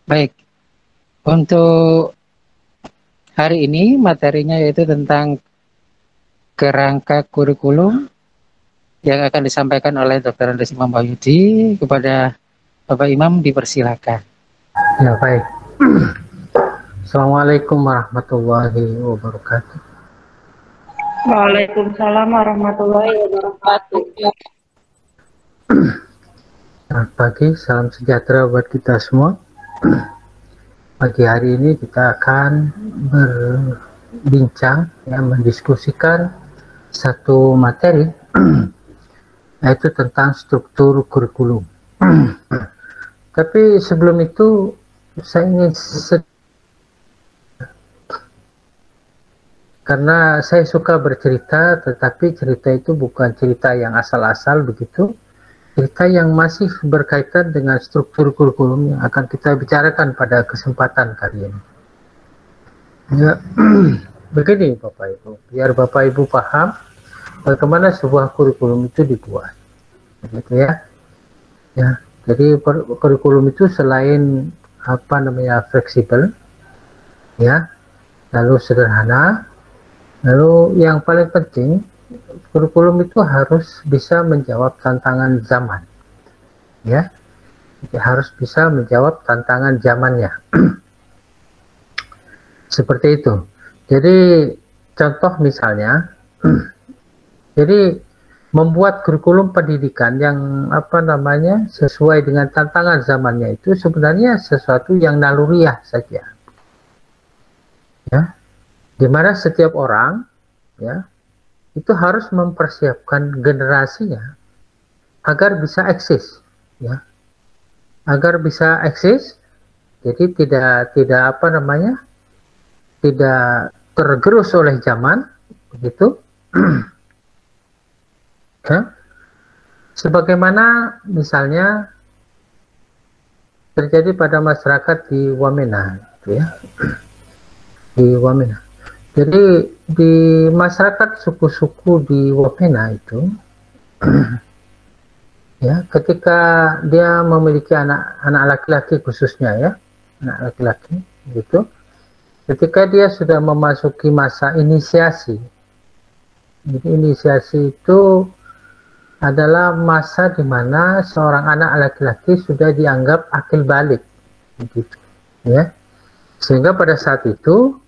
Baik, untuk hari ini materinya yaitu tentang kerangka kurikulum yang akan disampaikan oleh Dr. Andes Imam Wahyudi. Kepada Bapak Imam dipersilakan. Ya, baik. Assalamualaikum warahmatullahi wabarakatuh. Waalaikumsalam warahmatullahi wabarakatuh. Selamat pagi, salam sejahtera buat kita semua. Pagi hari ini kita akan berbincang, mendiskusikan satu materi, yaitu tentang struktur kurikulum. Tapi sebelum itu, saya ingin karena saya suka bercerita, tetapi cerita itu bukan cerita yang asal-asal begitu, cerita yang masih berkaitan dengan struktur kurikulum yang akan kita bicarakan pada kesempatan kali ini. Ya, begini Bapak Ibu, biar Bapak Ibu paham bagaimana sebuah kurikulum itu dibuat, begitu ya. Ya, jadi kurikulum itu selain fleksibel, ya, lalu sederhana. Lalu yang paling penting, kurikulum itu harus bisa menjawab tantangan zaman, ya, harus bisa menjawab tantangan zamannya. Seperti itu. Jadi contoh misalnya, jadi membuat kurikulum pendidikan yang sesuai dengan tantangan zamannya itu sebenarnya sesuatu yang naluriah saja, ya. Di mana setiap orang, ya, itu harus mempersiapkan generasinya agar bisa eksis, ya, agar bisa eksis. Jadi tidak tergerus oleh zaman, begitu. Ya. Sebagaimana misalnya terjadi pada masyarakat di Wamena, gitu ya, di Wamena. Jadi di masyarakat suku-suku di Wamena itu, ya, ketika dia memiliki anak laki-laki khususnya, ya, anak laki-laki, gitu, ketika dia sudah memasuki masa inisiasi, jadi inisiasi itu adalah masa di mana seorang anak laki-laki sudah dianggap akil balik, gitu, ya, sehingga pada saat itu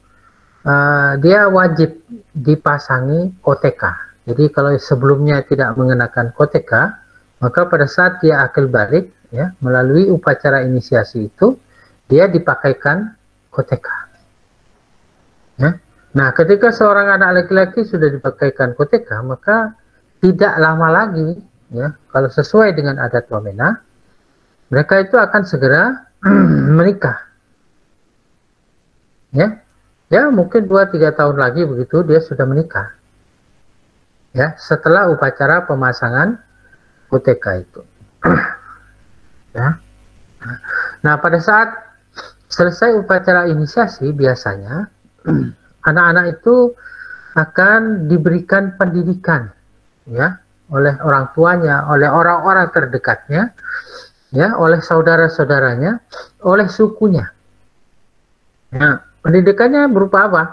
dia wajib dipasangi koteka. Jadi kalau sebelumnya tidak mengenakan koteka, maka pada saat dia akil balik, ya, melalui upacara inisiasi itu, dia dipakaikan koteka. Ya. Nah, ketika seorang anak laki-laki sudah dipakaikan koteka, maka tidak lama lagi, ya, kalau sesuai dengan adat Wamena, mereka itu akan segera menikah. Ya. Ya, mungkin 2-3 tahun lagi begitu dia sudah menikah, ya, setelah upacara pemasangan koteka itu. Ya. Nah, pada saat selesai upacara inisiasi, biasanya anak-anak itu akan diberikan pendidikan, ya, oleh orang tuanya, oleh orang-orang terdekatnya, ya, oleh saudara-saudaranya, oleh sukunya. Ya. Pendidikannya berupa apa?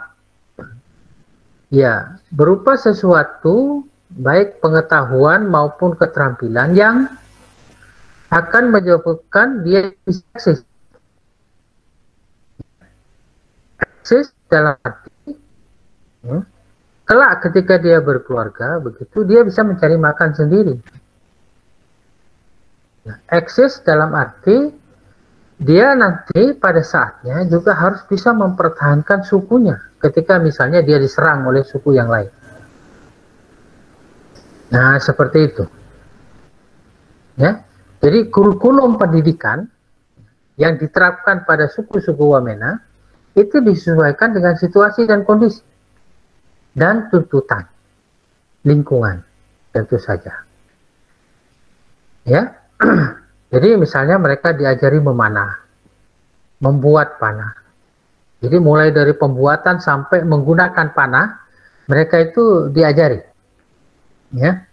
Ya, berupa sesuatu, baik pengetahuan maupun keterampilan yang akan menyebabkan dia bisa eksis dalam arti, ya, kelak ketika dia berkeluarga, begitu dia bisa mencari makan sendiri. Ya, eksis dalam arti dia nanti pada saatnya juga harus bisa mempertahankan sukunya ketika misalnya dia diserang oleh suku yang lain. Nah, seperti itu. Ya. Jadi kurikulum pendidikan yang diterapkan pada suku-suku Wamena itu disesuaikan dengan situasi dan kondisi dan tuntutan lingkungan, tentu saja. Ya. Jadi misalnya mereka diajari memanah, membuat panah. Jadi mulai dari pembuatan sampai menggunakan panah, mereka itu diajari. Ya.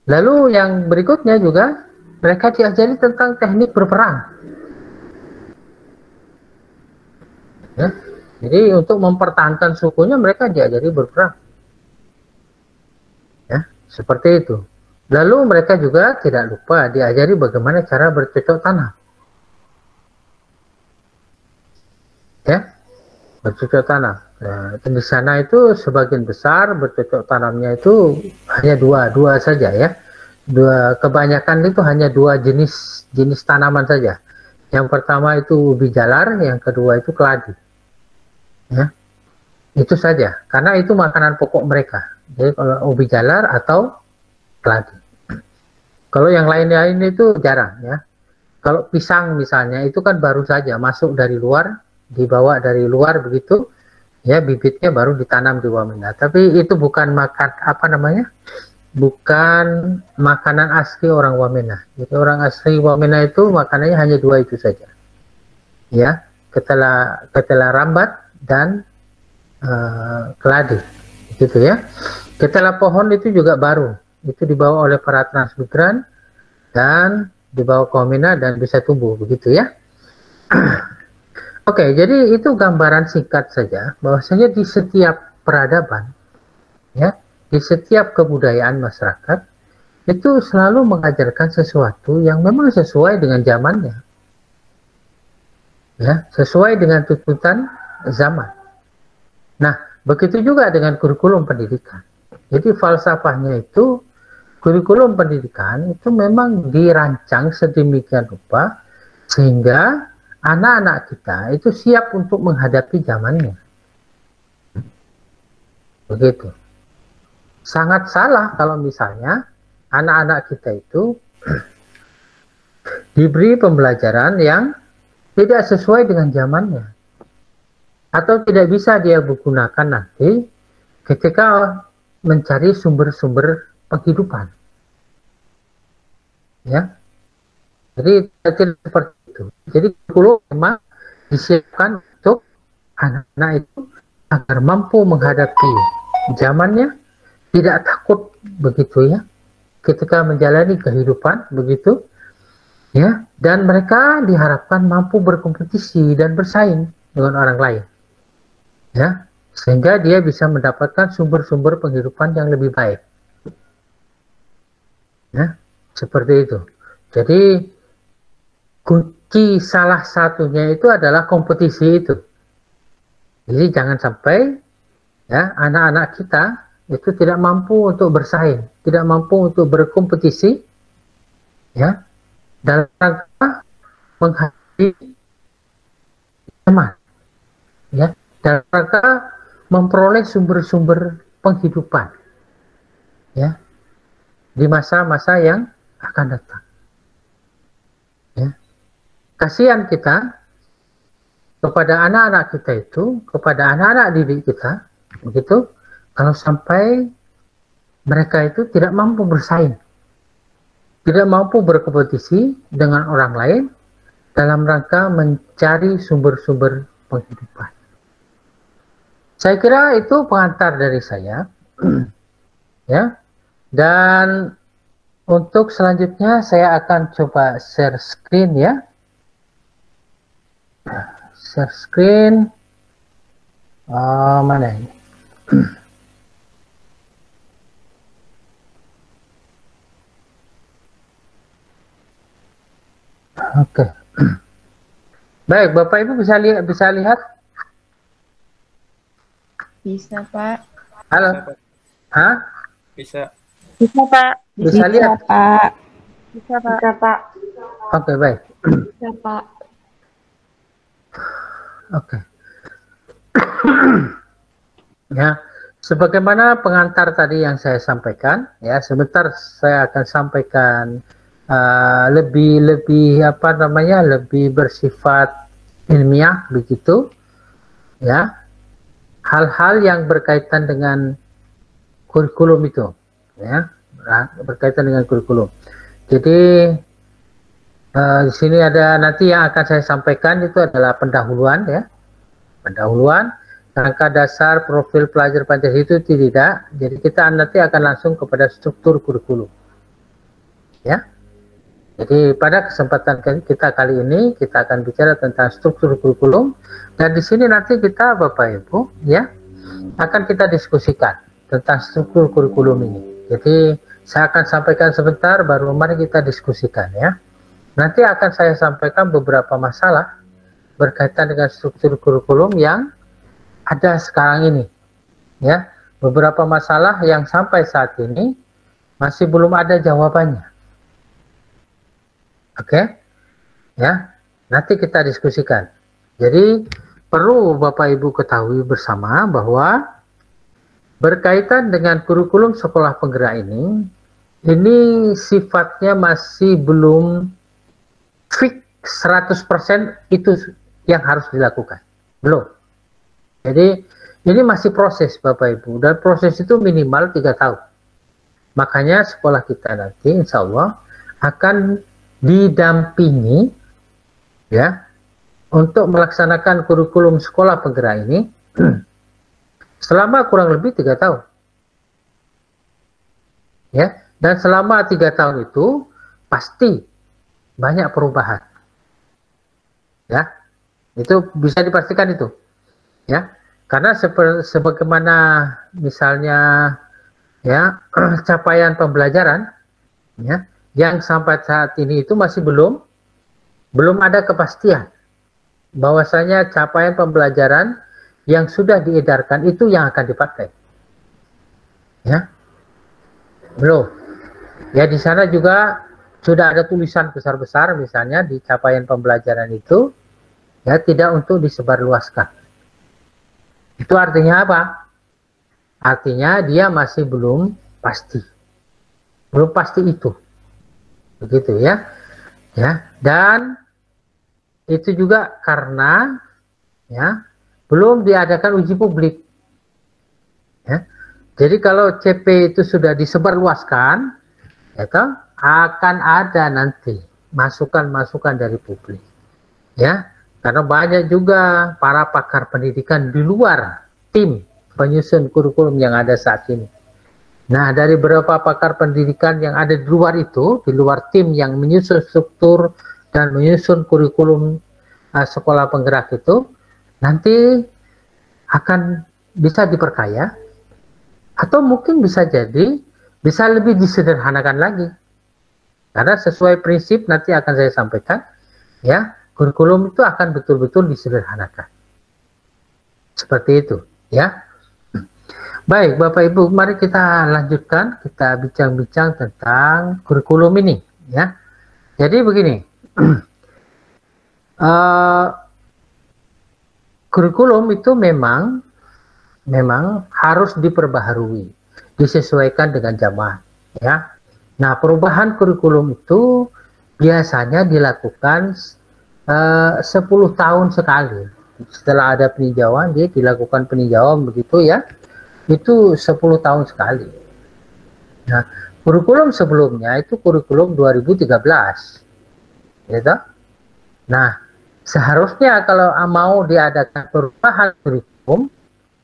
Lalu yang berikutnya juga mereka diajari tentang teknik berperang. Ya. Jadi untuk mempertahankan sukunya mereka diajari berperang. Ya, seperti itu. Lalu mereka juga tidak lupa diajari bagaimana cara bercocok tanam. Ya, bercocok tanam. Nah, di sana itu sebagian besar bercocok tanamnya itu hanya dua saja ya. Kebanyakan itu hanya dua jenis tanaman saja. Yang pertama itu ubi jalar, yang kedua itu keladi. Ya, itu saja. Karena itu makanan pokok mereka. Jadi kalau ubi jalar atau keladi. Kalau yang lain-lain itu jarang ya. Kalau pisang misalnya itu kan baru saja masuk dari luar, dibawa dari luar begitu. Ya, bibitnya baru ditanam di Wamena. Tapi itu bukan bukan makanan asli orang Wamena. Jadi orang asli Wamena itu makanannya hanya dua itu saja. Ya, ketela rambat dan keladi. Gitu ya. Ketela pohon itu juga baru. Itu dibawa oleh para transmigran dan dibawa ke Wamena dan bisa tumbuh begitu ya. Oke, jadi itu gambaran singkat saja bahwasanya di setiap peradaban, ya, di setiap kebudayaan masyarakat itu selalu mengajarkan sesuatu yang memang sesuai dengan zamannya, ya, sesuai dengan tuntutan zaman. Nah, begitu juga dengan kurikulum pendidikan. Jadi falsafahnya itu kurikulum pendidikan itu memang dirancang sedemikian rupa sehingga anak-anak kita itu siap untuk menghadapi zamannya. Begitu. Sangat salah kalau misalnya anak-anak kita itu diberi pembelajaran yang tidak sesuai dengan zamannya. Atau tidak bisa dia gunakan nanti ketika mencari sumber-sumber penghidupan. Ya. Jadi tidak seperti itu. Jadi kurikulum memang disiapkan untuk anak-anak itu agar mampu menghadapi zamannya, tidak takut begitu ya, ketika menjalani kehidupan begitu ya, dan mereka diharapkan mampu berkompetisi dan bersaing dengan orang lain ya, sehingga dia bisa mendapatkan sumber-sumber penghidupan yang lebih baik ya, seperti itu. Jadi kunci salah satunya itu adalah kompetisi itu. Jadi jangan sampai ya anak-anak kita itu tidak mampu untuk bersaing, tidak mampu untuk berkompetisi ya dalam rangka menghadapi zaman ya, dalam rangka memperoleh sumber-sumber penghidupan ya di masa-masa yang akan datang. Kasihan kita kepada anak-anak kita itu, kepada anak-anak didik kita, begitu, kalau sampai mereka itu tidak mampu bersaing, tidak mampu berkompetisi dengan orang lain dalam rangka mencari sumber-sumber penghidupan. Saya kira itu pengantar dari saya, ya. Dan untuk selanjutnya saya akan coba share screen ya. Share screen mana ini? Oke. Baik, Bapak Ibu bisa lihat Bisa, Pak. Halo. Hah? Bisa. Bisa, Pak. Bisa lihat? Pak. Bisa, Pak. Bisa, Pak. Oke, baik. Bisa, Pak. Oke. Ya, sebagaimana pengantar tadi yang saya sampaikan, ya sebentar saya akan sampaikan lebih bersifat ilmiah begitu, ya, hal-hal yang berkaitan dengan kurikulum itu, ya, berkaitan dengan kurikulum. Jadi di sini ada nanti yang akan saya sampaikan itu adalah pendahuluan ya, pendahuluan. Rangka dasar profil pelajar Pancasila itu tidak, jadi kita nanti akan langsung kepada struktur kurikulum ya. Jadi pada kesempatan kita kali ini kita akan bicara tentang struktur kurikulum, dan di sini nanti kita Bapak Ibu ya akan kita diskusikan tentang struktur kurikulum ini. Jadi saya akan sampaikan sebentar, baru mari kita diskusikan ya. Nanti akan saya sampaikan beberapa masalah berkaitan dengan struktur kurikulum yang ada sekarang ini ya. Beberapa masalah yang sampai saat ini masih belum ada jawabannya. Oke ya, nanti kita diskusikan. Jadi perlu Bapak Ibu ketahui bersama bahwa berkaitan dengan kurikulum sekolah penggerak ini sifatnya masih belum fix 100% itu yang harus dilakukan, belum. Jadi ini masih proses Bapak Ibu, dan proses itu minimal 3 tahun. Makanya sekolah kita nanti insya Allah akan didampingi ya untuk melaksanakan kurikulum sekolah penggerak ini selama kurang lebih 3 tahun ya. Dan selama 3 tahun itu pasti banyak perubahan ya, itu bisa dipastikan itu ya. Karena sebagaimana misalnya ya capaian pembelajaran ya yang sampai saat ini itu masih belum ada kepastian bahwasanya capaian pembelajaran yang sudah diedarkan itu yang akan dipakai ya, belum ya. Di sana juga sudah ada tulisan besar-besar misalnya di capaian pembelajaran itu ya tidak untuk disebarluaskan. Itu artinya apa? Artinya dia masih belum pasti itu, begitu ya. Ya, dan itu juga karena ya belum diadakan uji publik. Ya. Jadi kalau CP itu sudah disebarluaskan, itu akan ada nanti masukan-masukan dari publik. Ya. Karena banyak juga para pakar pendidikan di luar tim penyusun kurikulum yang ada saat ini. Nah, dari beberapa pakar pendidikan yang ada di luar itu, di luar tim yang menyusun struktur dan menyusun kurikulum sekolah penggerak itu, nanti akan bisa diperkaya, atau mungkin bisa jadi bisa lebih disederhanakan lagi. Karena sesuai prinsip nanti akan saya sampaikan, ya. Kurikulum itu akan betul-betul disederhanakan. Seperti itu, ya. Baik, Bapak Ibu, mari kita lanjutkan, kita bincang-bincang tentang kurikulum ini, ya. Jadi begini, kurikulum itu memang harus diperbaharui, disesuaikan dengan zaman, ya. Nah, perubahan kurikulum itu biasanya dilakukan 10 tahun sekali. Setelah ada peninjauan, dia dilakukan peninjauan begitu ya, itu 10 tahun sekali. Nah, kurikulum sebelumnya itu kurikulum 2013 gitu. Nah, seharusnya kalau mau diadakan perubahan kurikulum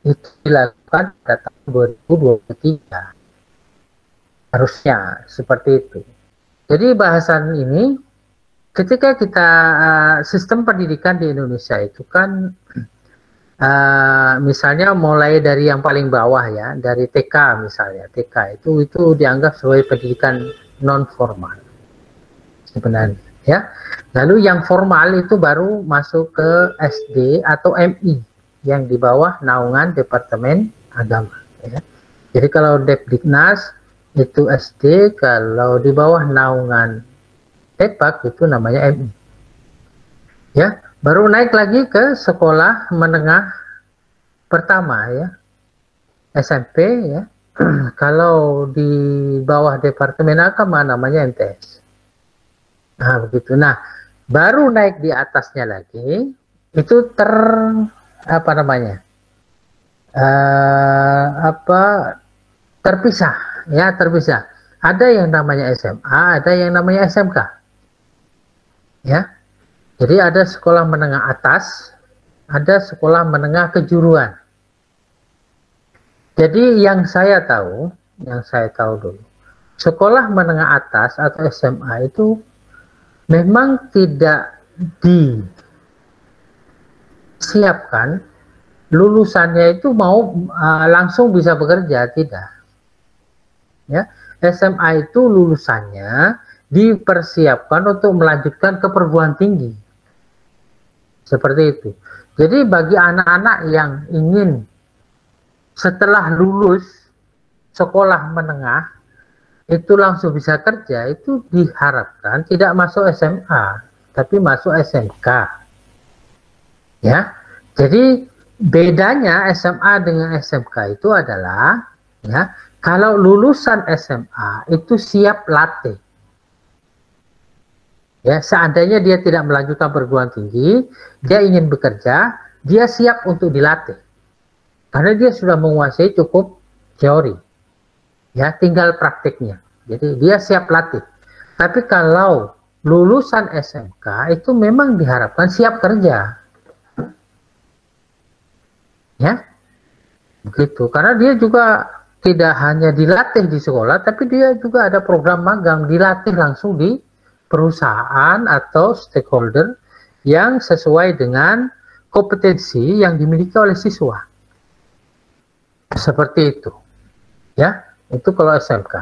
itu dilakukan pada tahun 2023, harusnya seperti itu. Jadi bahasan ini ketika kita sistem pendidikan di Indonesia itu kan misalnya mulai dari yang paling bawah ya, dari TK misalnya, TK itu dianggap sebagai pendidikan non formal sebenarnya ya. Lalu yang formal itu baru masuk ke SD atau MI yang di bawah naungan Departemen Agama ya. Jadi kalau Depdiknas itu SD, kalau di bawah naungan Depak itu namanya MI. Ya, baru naik lagi ke sekolah menengah pertama ya, SMP ya. Kalau di bawah Departemen Agama namanya MTS. Nah, begitu. Nah, baru naik di atasnya lagi itu apa namanya? Terpisah ya, terpisah. Ada yang namanya SMA, ada yang namanya SMK. Ya. Jadi ada sekolah menengah atas, ada sekolah menengah kejuruan. Jadi yang saya tahu dulu, sekolah menengah atas atau SMA itu memang tidak disiapkan lulusannya itu mau langsung bisa bekerja, tidak. Ya, SMA itu lulusannya dipersiapkan untuk melanjutkan ke perguruan tinggi. Seperti itu. Jadi bagi anak-anak yang ingin setelah lulus sekolah menengah itu langsung bisa kerja, itu diharapkan tidak masuk SMA, tapi masuk SMK. Ya. Jadi bedanya SMA dengan SMK itu adalah, ya, kalau lulusan SMA itu siap latih. Ya, seandainya dia tidak melanjutkan perguruan tinggi, dia ingin bekerja, dia siap untuk dilatih. Karena dia sudah menguasai cukup teori. Ya, tinggal praktiknya. Jadi dia siap latih. Tapi kalau lulusan SMK itu memang diharapkan siap kerja. Ya. Begitu. Karena dia juga tidak hanya dilatih di sekolah, tapi dia juga ada program magang, dilatih langsung di perusahaan atau stakeholder yang sesuai dengan kompetensi yang dimiliki oleh siswa. Seperti itu. Ya, itu kalau SMK.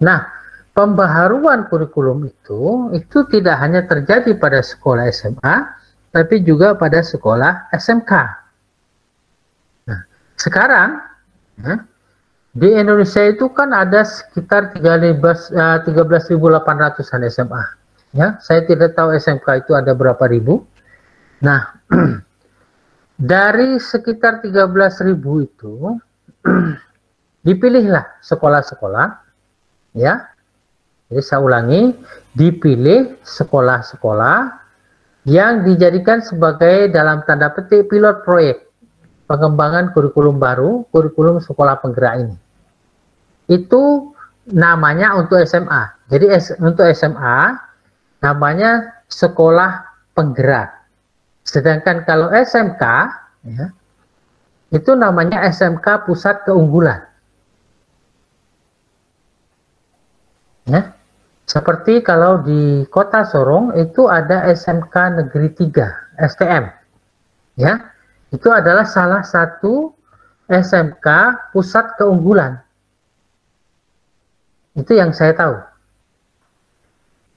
Nah, pembaharuan kurikulum itu tidak hanya terjadi pada sekolah SMA, tapi juga pada sekolah SMK. Nah, sekarang, ya, di Indonesia itu kan ada sekitar 13.800-an SMA. Ya, saya tidak tahu SMK itu ada berapa ribu. Nah, dari sekitar 13.000 itu dipilihlah sekolah-sekolah, ya. Jadi saya ulangi, dipilih sekolah-sekolah yang dijadikan sebagai dalam tanda petik pilot proyek pengembangan kurikulum baru, kurikulum sekolah penggerak ini. Itu namanya untuk SMA. Jadi untuk SMA namanya sekolah penggerak. Sedangkan kalau SMK, ya, itu namanya SMK Pusat Keunggulan. Ya, seperti kalau di Kota Sorong itu ada SMK Negeri 3, STM. Ya, itu adalah salah satu SMK Pusat Keunggulan. Itu yang saya tahu.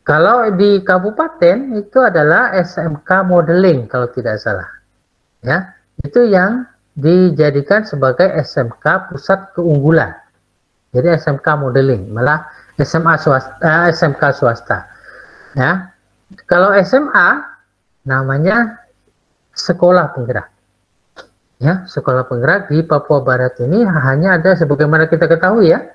Kalau di kabupaten itu adalah SMK Modeling kalau tidak salah. Ya, itu yang dijadikan sebagai SMK Pusat Keunggulan. Jadi SMK Modeling, malah SMK swasta. Ya. Kalau SMA namanya Sekolah Penggerak. Ya, Sekolah Penggerak di Papua Barat ini hanya ada, sebagaimana kita ketahui ya,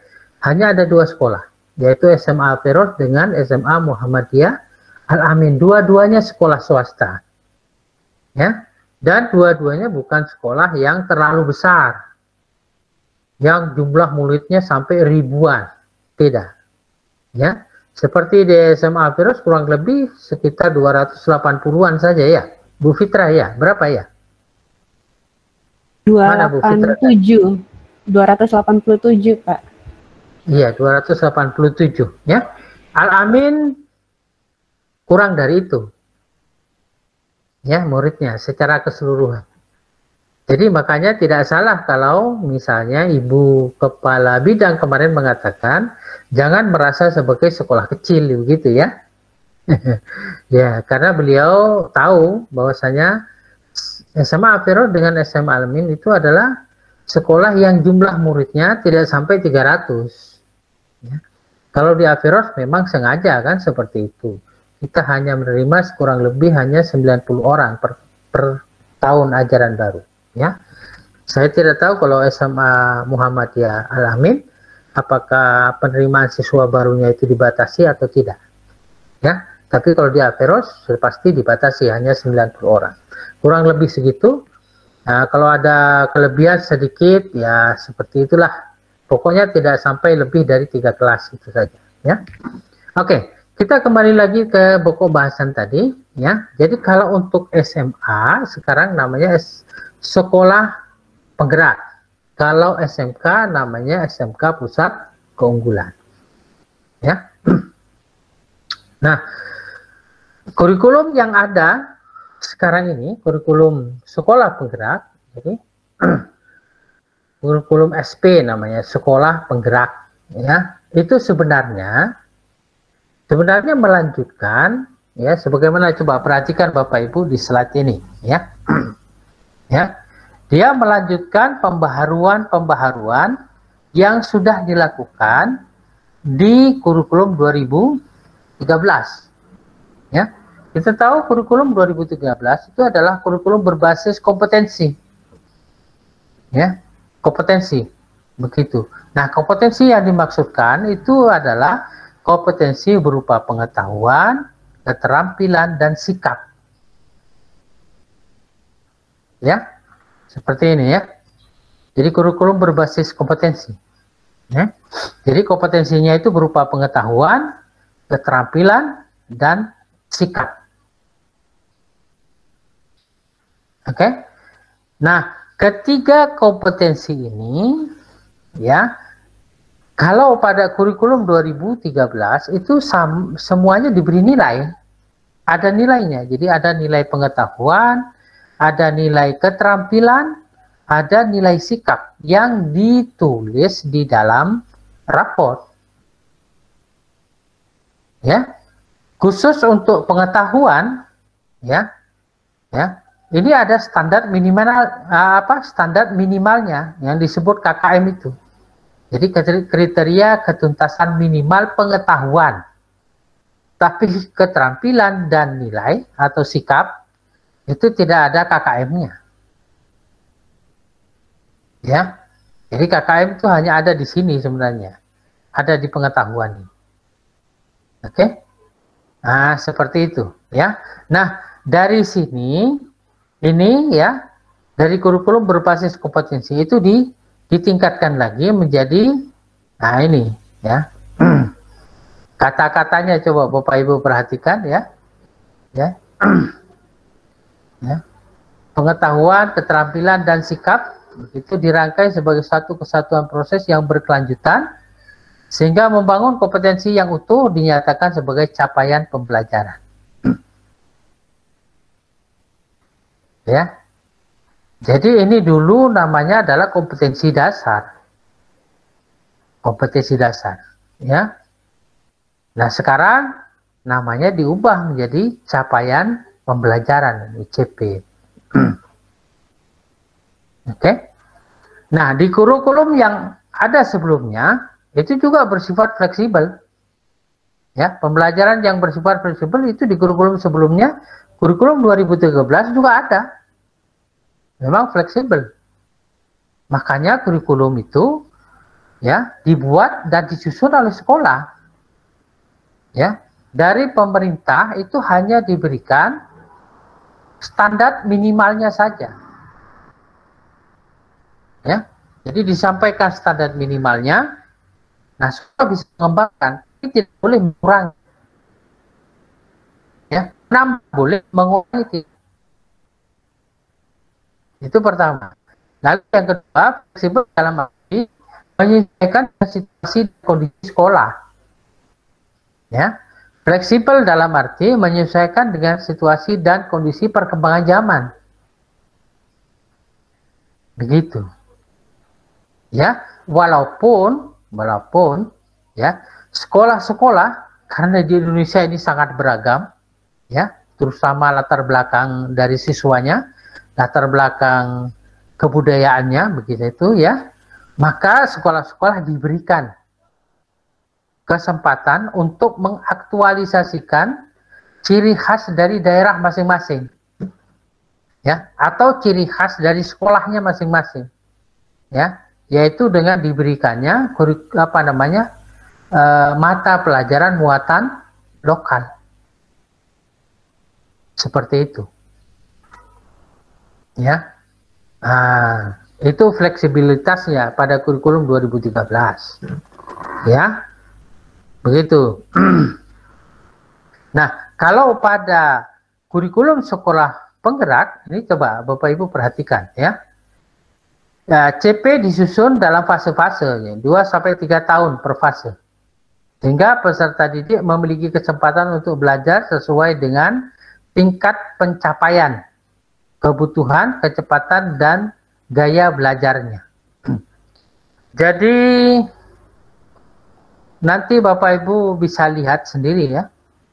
hanya ada 2 sekolah, yaitu SMA Aperos dengan SMA Muhammadiyah Al-Amin. Dua-duanya sekolah swasta. Ya. Dan dua-duanya bukan sekolah yang terlalu besar, yang jumlah muridnya sampai ribuan. Tidak. Ya. Seperti di SMA Aperos kurang lebih sekitar 280-an saja ya. Bu Fitra ya, berapa ya? 287. 287, Pak. Iya, 287 ya. Al-Amin kurang dari itu. Ya, muridnya secara keseluruhan. Jadi makanya tidak salah kalau misalnya Ibu Kepala Bidang kemarin mengatakan jangan merasa sebagai sekolah kecil begitu ya. Ya, karena beliau tahu bahwasanya SMA Aperos dengan SMA Al-Amin itu adalah sekolah yang jumlah muridnya tidak sampai 300. Ya. Kalau di Aperos memang sengaja kan seperti itu. Kita hanya menerima kurang lebih hanya 90 orang per tahun ajaran baru. Ya, saya tidak tahu kalau SMA Muhammadiyah Al-Amin apakah penerimaan siswa barunya itu dibatasi atau tidak. Ya, tapi kalau di Aperos pasti dibatasi hanya 90 orang. Kurang lebih segitu. Nah, kalau ada kelebihan sedikit ya seperti itulah. Pokoknya tidak sampai lebih dari 3 kelas itu saja. Ya, oke. Kita kembali lagi ke pokok bahasan tadi. Ya, jadi kalau untuk SMA sekarang namanya Sekolah Penggerak. Kalau SMK namanya SMK Pusat Keunggulan. Ya. Nah, kurikulum yang ada sekarang ini, kurikulum sekolah penggerak, jadi kurikulum SP namanya, sekolah penggerak, ya, itu sebenarnya melanjutkan, ya, sebagaimana coba perhatikan Bapak Ibu di slide ini, ya, ya, dia melanjutkan pembaharuan yang sudah dilakukan di kurikulum 2013, ya. Kita tahu kurikulum 2013 itu adalah kurikulum berbasis kompetensi, ya, kompetensi, begitu. Nah, kompetensi yang dimaksudkan itu adalah kompetensi berupa pengetahuan, keterampilan, dan sikap, ya, seperti ini, ya. Jadi kurikulum berbasis kompetensi, ya. Jadi kompetensinya itu berupa pengetahuan, keterampilan, dan sikap. Oke. Nah, ketiga kompetensi ini, ya, kalau pada kurikulum 2013 itu semuanya diberi nilai, ada nilainya. Jadi ada nilai pengetahuan, ada nilai keterampilan, ada nilai sikap yang ditulis di dalam raport, ya. Khusus untuk pengetahuan, ya, ya. Ini ada standar standar minimalnya yang disebut KKM itu. Jadi kriteria ketuntasan minimal pengetahuan. Tapi keterampilan dan nilai atau sikap itu tidak ada KKM-nya. Ya. Jadi KKM itu hanya ada di sini sebenarnya. Ada di pengetahuan. Oke? Nah, seperti itu, ya. Nah, dari sini ini, ya, dari kurikulum berbasis kompetensi itu ditingkatkan lagi menjadi, nah ini, ya, kata-katanya coba Bapak Ibu perhatikan, ya, ya, ya, pengetahuan, keterampilan, dan sikap itu dirangkai sebagai satu kesatuan proses yang berkelanjutan sehingga membangun kompetensi yang utuh dinyatakan sebagai capaian pembelajaran. Ya, jadi ini dulu namanya adalah kompetensi dasar, ya. Nah, sekarang namanya diubah menjadi capaian pembelajaran, CP. Oke. Nah, di kurikulum yang ada sebelumnya itu juga bersifat fleksibel, ya. Pembelajaran yang bersifat fleksibel itu di kurikulum sebelumnya, kurikulum 2013 juga ada. Memang fleksibel. Makanya kurikulum itu, ya, dibuat dan disusun oleh sekolah. Ya, dari pemerintah itu hanya diberikan standar minimalnya saja. Ya. Jadi disampaikan standar minimalnya. Nah, sekolah bisa mengembangkan, tapi tidak boleh mengurangi. Ya, nambah boleh, mengurangi. Itu pertama. Lalu yang kedua, fleksibel dalam arti menyesuaikan situasi dan kondisi sekolah. Ya, fleksibel dalam arti menyesuaikan dengan situasi dan kondisi perkembangan zaman. Begitu. Ya, walaupun ya, sekolah-sekolah karena di Indonesia ini sangat beragam, ya, terutama latar belakang dari siswanya, latar belakang kebudayaannya, begitu itu, ya, maka sekolah-sekolah diberikan kesempatan untuk mengaktualisasikan ciri khas dari daerah masing-masing, ya, atau ciri khas dari sekolahnya masing-masing, ya, yaitu dengan diberikannya mata pelajaran muatan lokal, seperti itu. Ya, itu fleksibilitasnya pada kurikulum 2013, ya, begitu. Nah, kalau pada kurikulum sekolah penggerak, ini coba Bapak Ibu perhatikan, ya. CP disusun dalam fase-fase, 2 sampai 3 tahun per fase. Sehingga peserta didik memiliki kesempatan untuk belajar sesuai dengan tingkat pencapaian, kebutuhan, kecepatan, dan gaya belajarnya. Jadi nanti Bapak Ibu bisa lihat sendiri ya.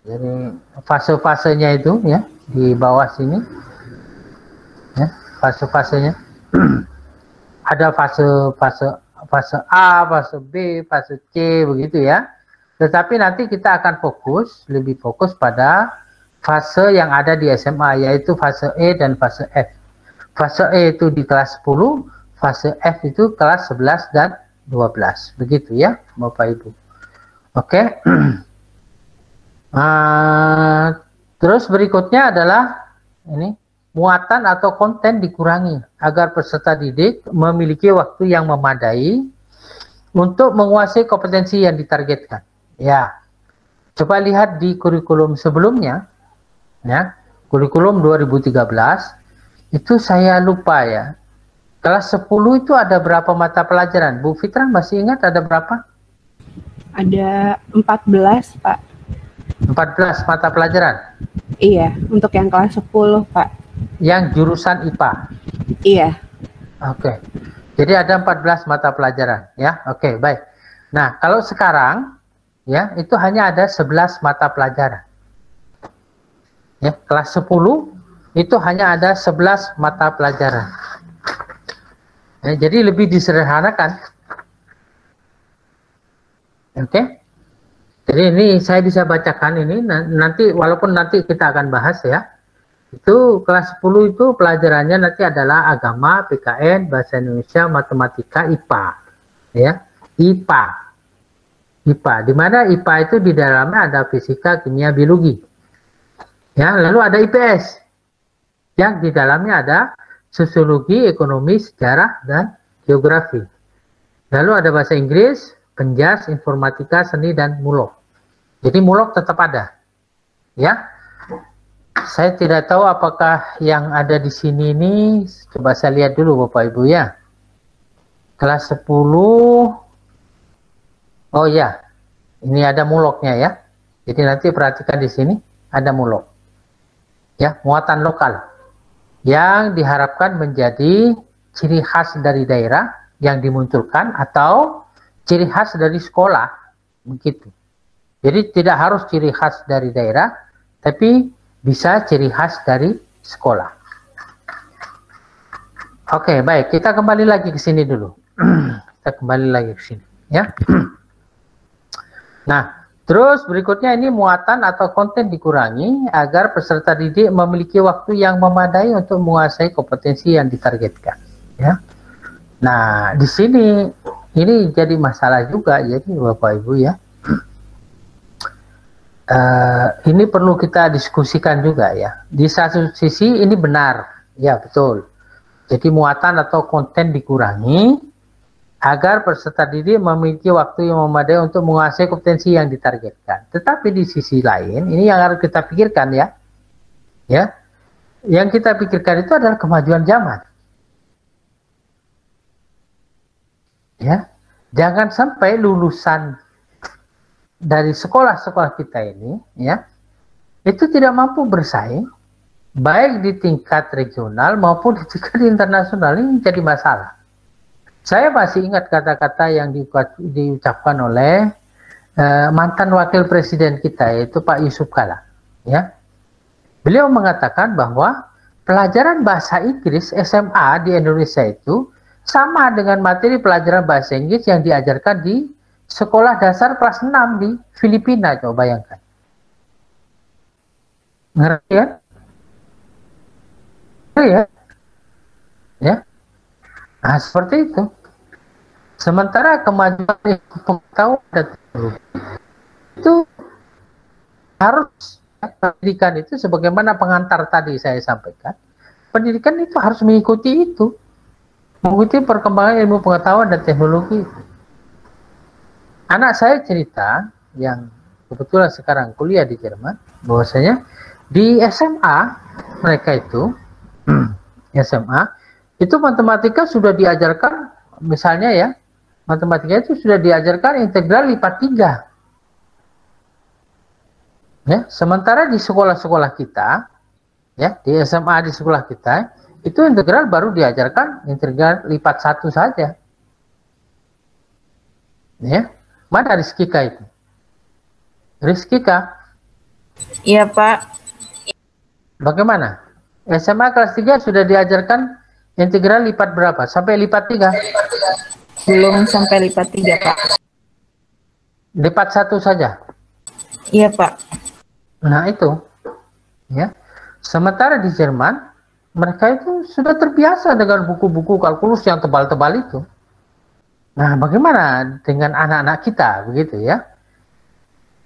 Jadi fase-fasenya itu ya di bawah sini. Ya, fase-fasenya. Ada fase A, fase B, fase C begitu ya. Tetapi nanti kita akan lebih fokus pada fase yang ada di SMA, yaitu fase E dan fase F. Fase E itu di kelas 10, fase F itu kelas 11 dan 12. Begitu ya, Bapak Ibu. Oke. Terus berikutnya adalah ini, muatan atau konten dikurangi agar peserta didik memiliki waktu yang memadai untuk menguasai kompetensi yang ditargetkan. Ya, coba lihat di kurikulum sebelumnya, ya, kurikulum 2013, itu saya lupa ya, kelas 10 itu ada berapa mata pelajaran? Bu Fitra masih ingat ada berapa? Ada 14, Pak. 14 mata pelajaran? Iya, untuk yang kelas 10, Pak. Yang jurusan IPA? Iya. Oke, jadi ada 14 mata pelajaran, ya. Oke, baik. Nah, kalau sekarang, ya, itu hanya ada 11 mata pelajaran. Ya, kelas 10 itu hanya ada 11 mata pelajaran. Ya, jadi lebih disederhanakan. Oke. Jadi ini saya bisa bacakan ini nanti, walaupun nanti kita akan bahas ya. Itu kelas 10 itu pelajarannya nanti adalah agama, PKN, bahasa Indonesia, matematika, IPA. Ya, IPA. IPA, di mana IPA itu di dalamnya ada fisika, kimia, biologi. Ya, lalu ada IPS. Yang di dalamnya ada sosiologi, ekonomi, sejarah, dan geografi. Lalu ada bahasa Inggris, penjas, informatika, seni, dan mulok. Jadi mulok tetap ada. Ya. Saya tidak tahu apakah yang ada di sini ini, coba saya lihat dulu Bapak Ibu ya. Kelas 10. Oh ya, ini ada muloknya ya. Jadi nanti perhatikan di sini ada mulok. Ya, muatan lokal yang diharapkan menjadi ciri khas dari daerah yang dimunculkan atau ciri khas dari sekolah, begitu. Jadi tidak harus ciri khas dari daerah, tapi bisa ciri khas dari sekolah. Oke, baik, kita kembali lagi ke sini dulu. Kita kembali lagi ke sini, ya. Nah, terus berikutnya ini muatan atau konten dikurangi agar peserta didik memiliki waktu yang memadai untuk menguasai kompetensi yang ditargetkan. Ya. Nah, di sini ini jadi masalah juga, jadi Bapak Ibu ya. Ini perlu kita diskusikan juga ya. Di satu sisi ini benar, ya betul. Jadi muatan atau konten dikurangi agar peserta didik memiliki waktu yang memadai untuk menguasai kompetensi yang ditargetkan. Tetapi di sisi lain, ini yang harus kita pikirkan ya. Ya. Yang kita pikirkan itu adalah kemajuan zaman. Ya. Jangan sampai lulusan dari sekolah-sekolah kita ini ya, itu tidak mampu bersaing baik di tingkat regional maupun di tingkat internasional. Ini jadi masalah. Saya masih ingat kata-kata yang diucapkan oleh mantan wakil presiden kita, yaitu Pak Yusuf Kala. Ya, beliau mengatakan bahwa pelajaran bahasa Inggris SMA di Indonesia itu sama dengan materi pelajaran bahasa Inggris yang diajarkan di sekolah dasar kelas 6 di Filipina. Coba bayangkan. Ngerti ya? Ya. Ya. Nah, seperti itu. Sementara kemajuan pengetahuan dan teknologi itu harus, pendidikan itu sebagaimana pengantar tadi saya sampaikan, pendidikan itu harus mengikuti itu, mengikuti perkembangan ilmu pengetahuan dan teknologi. Anak saya cerita yang kebetulan sekarang kuliah di Jerman, bahwasanya di SMA mereka itu SMA itu matematika sudah diajarkan, misalnya ya, matematika itu sudah diajarkan integral lipat 3. Ya, sementara di sekolah-sekolah kita, ya, di SMA di sekolah kita, itu integral baru diajarkan integral lipat 1 saja. Ya, mana Rizkika itu? Rizkika, Iya, Pak. bagaimana? SMA kelas 3 sudah diajarkan integral lipat berapa? Sampai lipat 3? Belum sampai lipat 3, Pak. Lipat 1 saja? Iya, Pak. Nah itu, ya. Sementara di Jerman, mereka itu sudah terbiasa dengan buku-buku kalkulus yang tebal-tebal itu. Nah, bagaimana dengan anak-anak kita, begitu ya?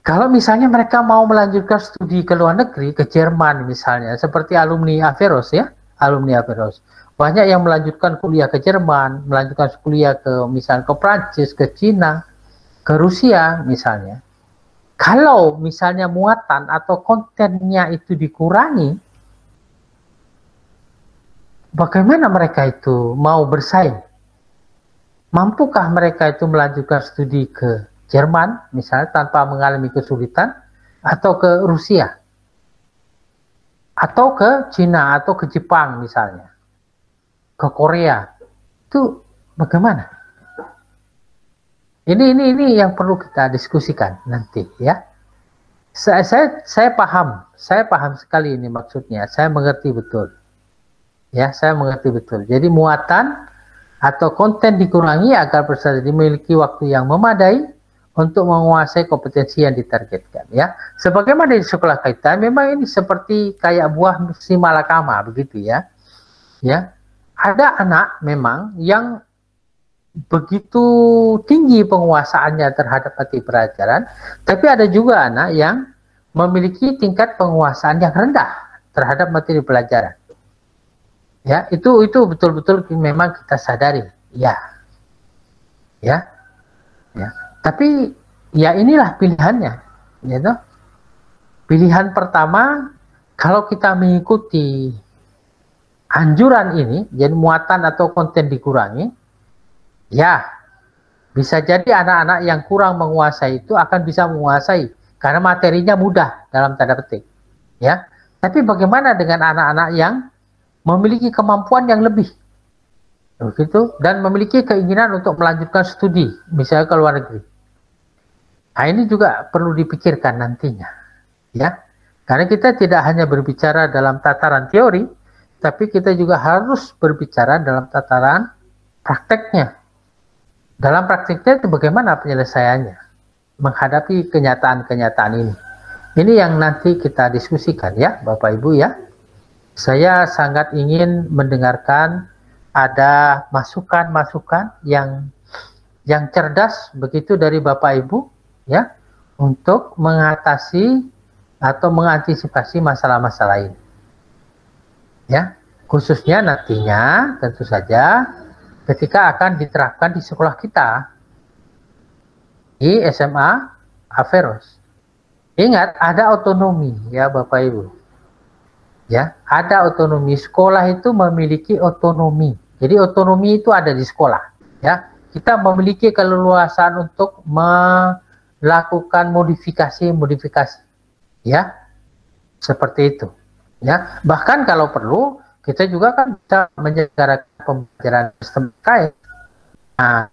Kalau misalnya mereka mau melanjutkan studi ke luar negeri, ke Jerman misalnya, seperti alumni Averroes ya, alumni Averroes. Banyak yang melanjutkan kuliah ke Jerman, melanjutkan kuliah ke misalnya ke Prancis, ke Cina, ke Rusia misalnya. Kalau misalnya muatan atau kontennya itu dikurangi, bagaimana mereka itu mau bersaing? Mampukah mereka itu melanjutkan studi ke Jerman misalnya tanpa mengalami kesulitan, atau ke Rusia, atau ke Cina, atau ke Jepang misalnya, ke Korea? Itu bagaimana? Ini yang perlu kita diskusikan nanti ya. Saya paham sekali ini maksudnya. Saya mengerti betul. Ya, saya mengerti betul. Jadi muatan atau konten dikurangi agar peserta dimiliki waktu yang memadai untuk menguasai kompetensi yang ditargetkan ya. Sebagaimana di sekolah kita, memang ini seperti kayak buah si malakama begitu ya. Ya. Ada anak memang yang begitu tinggi penguasaannya terhadap materi pelajaran, tapi ada juga anak yang memiliki tingkat penguasaan yang rendah terhadap materi pelajaran. Ya, itu betul-betul memang kita sadari, ya. Tapi ya inilah pilihannya, gitu. Pilihan pertama, kalau kita mengikuti anjuran ini, jadi muatan atau konten dikurangi, ya, bisa jadi anak-anak yang kurang menguasai itu akan bisa menguasai karena materinya mudah dalam tanda petik, ya. Tapi bagaimana dengan anak-anak yang memiliki kemampuan yang lebih, begitu, dan memiliki keinginan untuk melanjutkan studi, misalnya ke luar negeri? Nah, ini juga perlu dipikirkan nantinya, ya. Karena kita tidak hanya berbicara dalam tataran teori, tapi kita juga harus berbicara dalam tataran prakteknya. Dalam praktiknya itu bagaimana penyelesaiannya menghadapi kenyataan-kenyataan ini. Ini yang nanti kita diskusikan ya, Bapak Ibu ya. Saya sangat ingin mendengarkan ada masukan-masukan yang cerdas begitu dari Bapak Ibu ya, untuk mengatasi atau mengantisipasi masalah-masalah ini. Ya, khususnya nantinya tentu saja ketika akan diterapkan di sekolah kita, di SMA Averroes. Ingat, ada otonomi ya Bapak Ibu. Ya, ada otonomi. Sekolah itu memiliki otonomi. Jadi otonomi itu ada di sekolah. Ya, kita memiliki keleluasaan untuk melakukan modifikasi. Ya, seperti itu. Ya, bahkan kalau perlu kita juga kan bisa menyelenggarakan pembelajaran sistem terkait. Nah,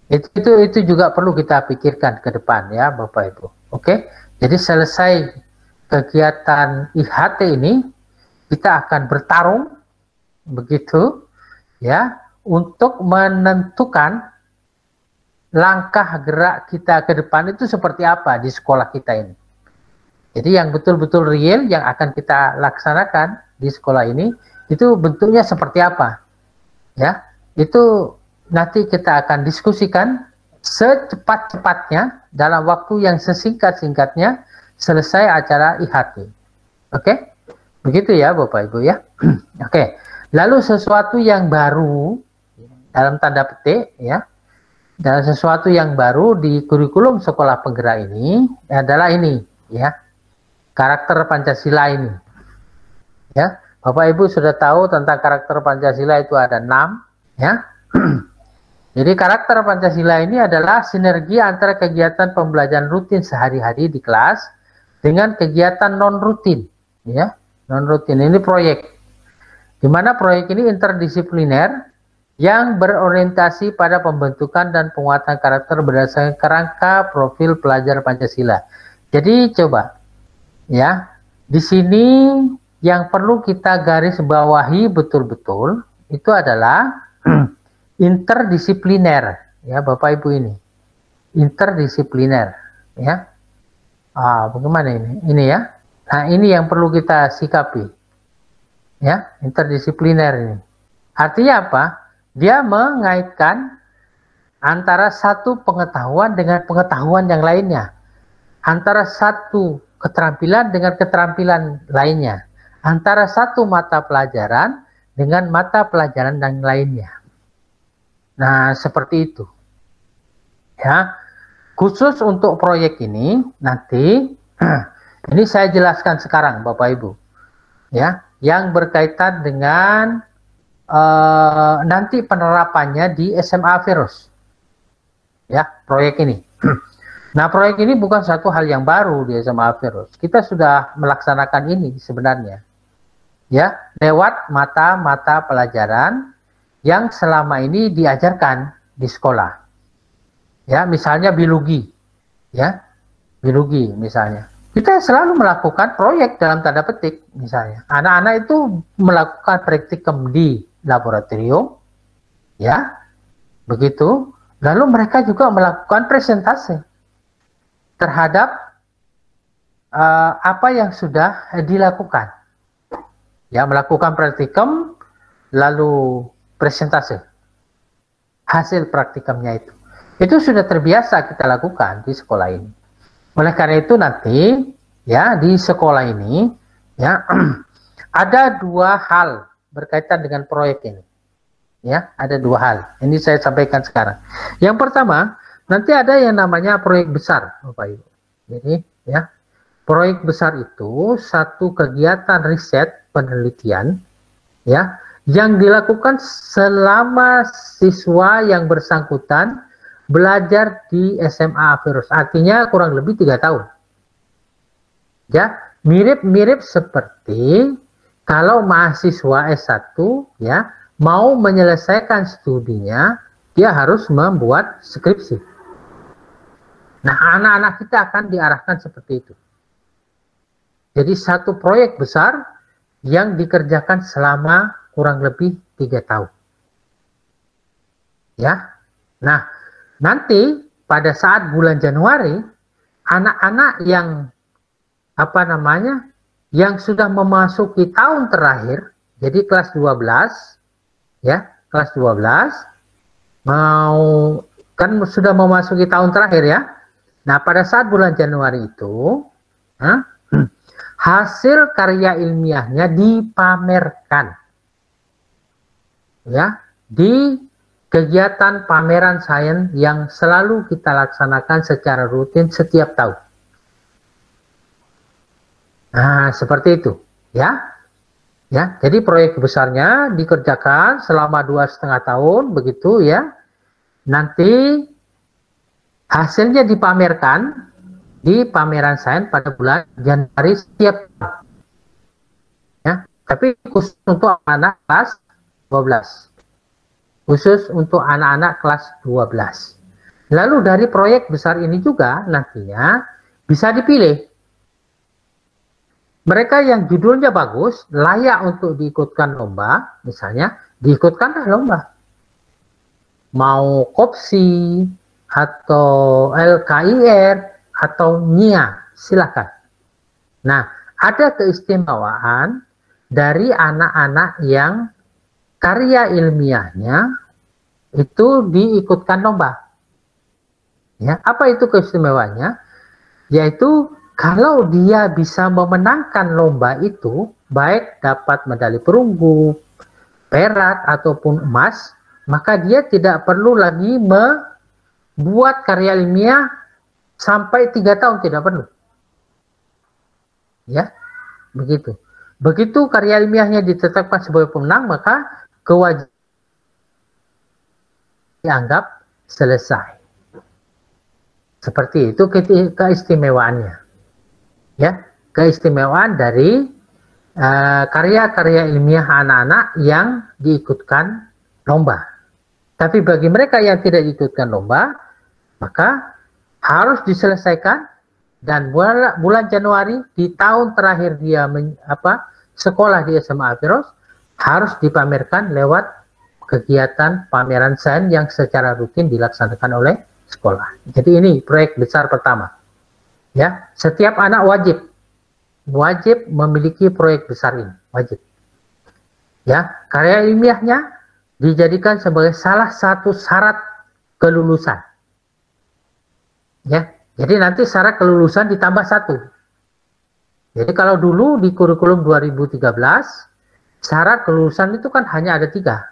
itu juga perlu kita pikirkan ke depan ya Bapak Ibu. Oke, jadi selesai kegiatan IHT ini, kita akan bertarung begitu ya untuk menentukan langkah gerak kita ke depan itu seperti apa di sekolah kita ini. Jadi yang betul-betul real yang akan kita laksanakan di sekolah ini itu bentuknya seperti apa? Ya, itu nanti kita akan diskusikan secepat-cepatnya dalam waktu yang sesingkat-singkatnya selesai acara IHT. Oke? Begitu ya Bapak Ibu ya. Oke. Lalu sesuatu yang baru dalam tanda petik ya. Dan sesuatu yang baru di kurikulum sekolah penggerak ini adalah ini ya. Karakter Pancasila ini. Ya. Bapak Ibu sudah tahu tentang karakter Pancasila itu ada 6 ya. Jadi karakter Pancasila ini adalah sinergi antara kegiatan pembelajaran rutin sehari-hari di kelas dengan kegiatan non rutin, ya, non rutin. Ini proyek, di mana proyek ini interdisipliner yang berorientasi pada pembentukan dan penguatan karakter berdasarkan kerangka profil pelajar Pancasila. Jadi coba, ya, di sini yang perlu kita garis bawahi betul-betul itu adalah interdisipliner, ya Bapak Ibu, ini interdisipliner, ya. Bagaimana ini? Ini ya. Nah, ini yang perlu kita sikapi. Ya, interdisipliner ini. Artinya apa? Dia mengaitkan antara satu pengetahuan dengan pengetahuan yang lainnya. Antara satu keterampilan dengan keterampilan lainnya. Antara satu mata pelajaran dengan mata pelajaran yang lainnya. Nah, seperti itu. Ya. Khusus untuk proyek ini nanti ini saya jelaskan sekarang Bapak Ibu, ya, yang berkaitan dengan nanti penerapannya di SMA Virus, ya, proyek ini. Nah, proyek ini bukan satu hal yang baru di SMA Virus. Kita sudah melaksanakan ini sebenarnya, ya, lewat mata-mata pelajaran yang selama ini diajarkan di sekolah. Ya, misalnya biologi, ya, biologi misalnya. Kita selalu melakukan proyek dalam tanda petik, misalnya. Anak-anak itu melakukan praktikum di laboratorium, ya, begitu. Lalu mereka juga melakukan presentasi terhadap apa yang sudah dilakukan. Ya, melakukan praktikum, lalu presentasi hasil praktikumnya itu. Itu sudah terbiasa kita lakukan di sekolah ini. Oleh karena itu nanti, ya, di sekolah ini, ya, ada dua hal berkaitan dengan proyek ini. Ya, ada dua hal. Ini saya sampaikan sekarang. Yang pertama, nanti ada yang namanya proyek besar, Bapak Ibu. Jadi, ya, proyek besar itu satu kegiatan riset penelitian, ya, yang dilakukan selama siswa yang bersangkutan belajar di SMA Virus, artinya kurang lebih 3 tahun. Ya, mirip-mirip seperti kalau mahasiswa S1, ya, mau menyelesaikan studinya, dia harus membuat skripsi. Nah, anak-anak kita akan diarahkan seperti itu. Jadi satu proyek besar yang dikerjakan selama kurang lebih 3 tahun. Ya. Nah, nanti pada saat bulan Januari, anak-anak yang yang sudah memasuki tahun terakhir, jadi kelas 12, ya, kelas 12 mau kan sudah memasuki tahun terakhir, ya. Nah, pada saat bulan Januari itu, hasil karya ilmiahnya dipamerkan, ya, di kegiatan pameran sains yang selalu kita laksanakan secara rutin setiap tahun. Nah, seperti itu, ya. Ya, jadi proyek besarnya dikerjakan selama 2,5 tahun, begitu, ya. Nanti hasilnya dipamerkan di pameran sains pada bulan Januari setiap tahun. Ya, tapi khusus untuk anak kelas 12. Khusus untuk anak-anak kelas 12. Lalu dari proyek besar ini juga nantinya bisa dipilih. Mereka yang judulnya bagus, layak untuk diikutkan lomba, misalnya diikutkanlah lomba. Mau KOPSI, atau LKIR, atau NIA, silakan. Nah, ada keistimewaan dari anak-anak yang karya ilmiahnya itu diikutkan lomba. Ya, apa itu keistimewaannya? Yaitu kalau dia bisa memenangkan lomba itu, baik dapat medali perunggu, perak ataupun emas, maka dia tidak perlu lagi membuat karya ilmiah sampai 3 tahun, tidak perlu. Ya, begitu. Begitu karya ilmiahnya ditetapkan sebagai pemenang, maka kewajiban dianggap selesai. Seperti itu keistimewaannya. Ya, keistimewaan dari karya-karya ilmiah anak-anak yang diikutkan lomba. Tapi bagi mereka yang tidak diikutkan lomba, maka harus diselesaikan, dan bulan Januari di tahun terakhir dia sekolah di SMA Aviros harus dipamerkan lewat kegiatan pameran sains yang secara rutin dilaksanakan oleh sekolah. Jadi ini proyek besar pertama. Ya, setiap anak wajib memiliki proyek besar ini, wajib. Ya, karya ilmiahnya dijadikan sebagai salah satu syarat kelulusan. Ya, jadi nanti syarat kelulusan ditambah 1. Jadi kalau dulu di kurikulum 2013 syarat kelulusan itu kan hanya ada 3.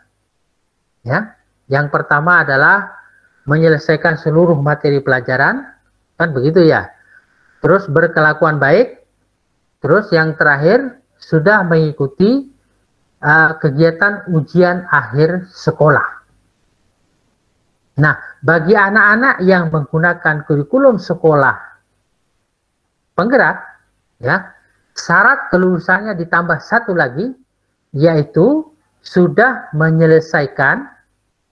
Ya, yang pertama adalah menyelesaikan seluruh materi pelajaran, kan begitu ya. Terus berkelakuan baik. Terus yang terakhir sudah mengikuti kegiatan ujian akhir sekolah. Nah, bagi anak-anak yang menggunakan kurikulum sekolah penggerak, ya, syarat kelulusannya ditambah 1 lagi, yaitu sudah menyelesaikan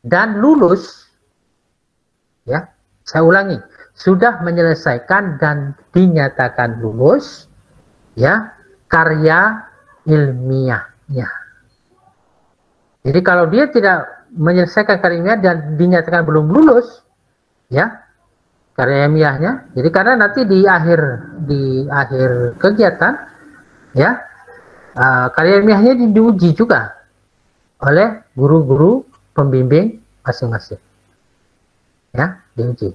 dan lulus, ya, saya ulangi, sudah menyelesaikan dan dinyatakan lulus, ya, karya ilmiahnya. Jadi kalau dia tidak menyelesaikan karya ilmiah dan dinyatakan belum lulus, ya, karya ilmiahnya, jadi karena nanti di akhir kegiatan, ya, karya ilmiahnya diuji juga oleh guru-guru pembimbing masing-masing, ya, diuji.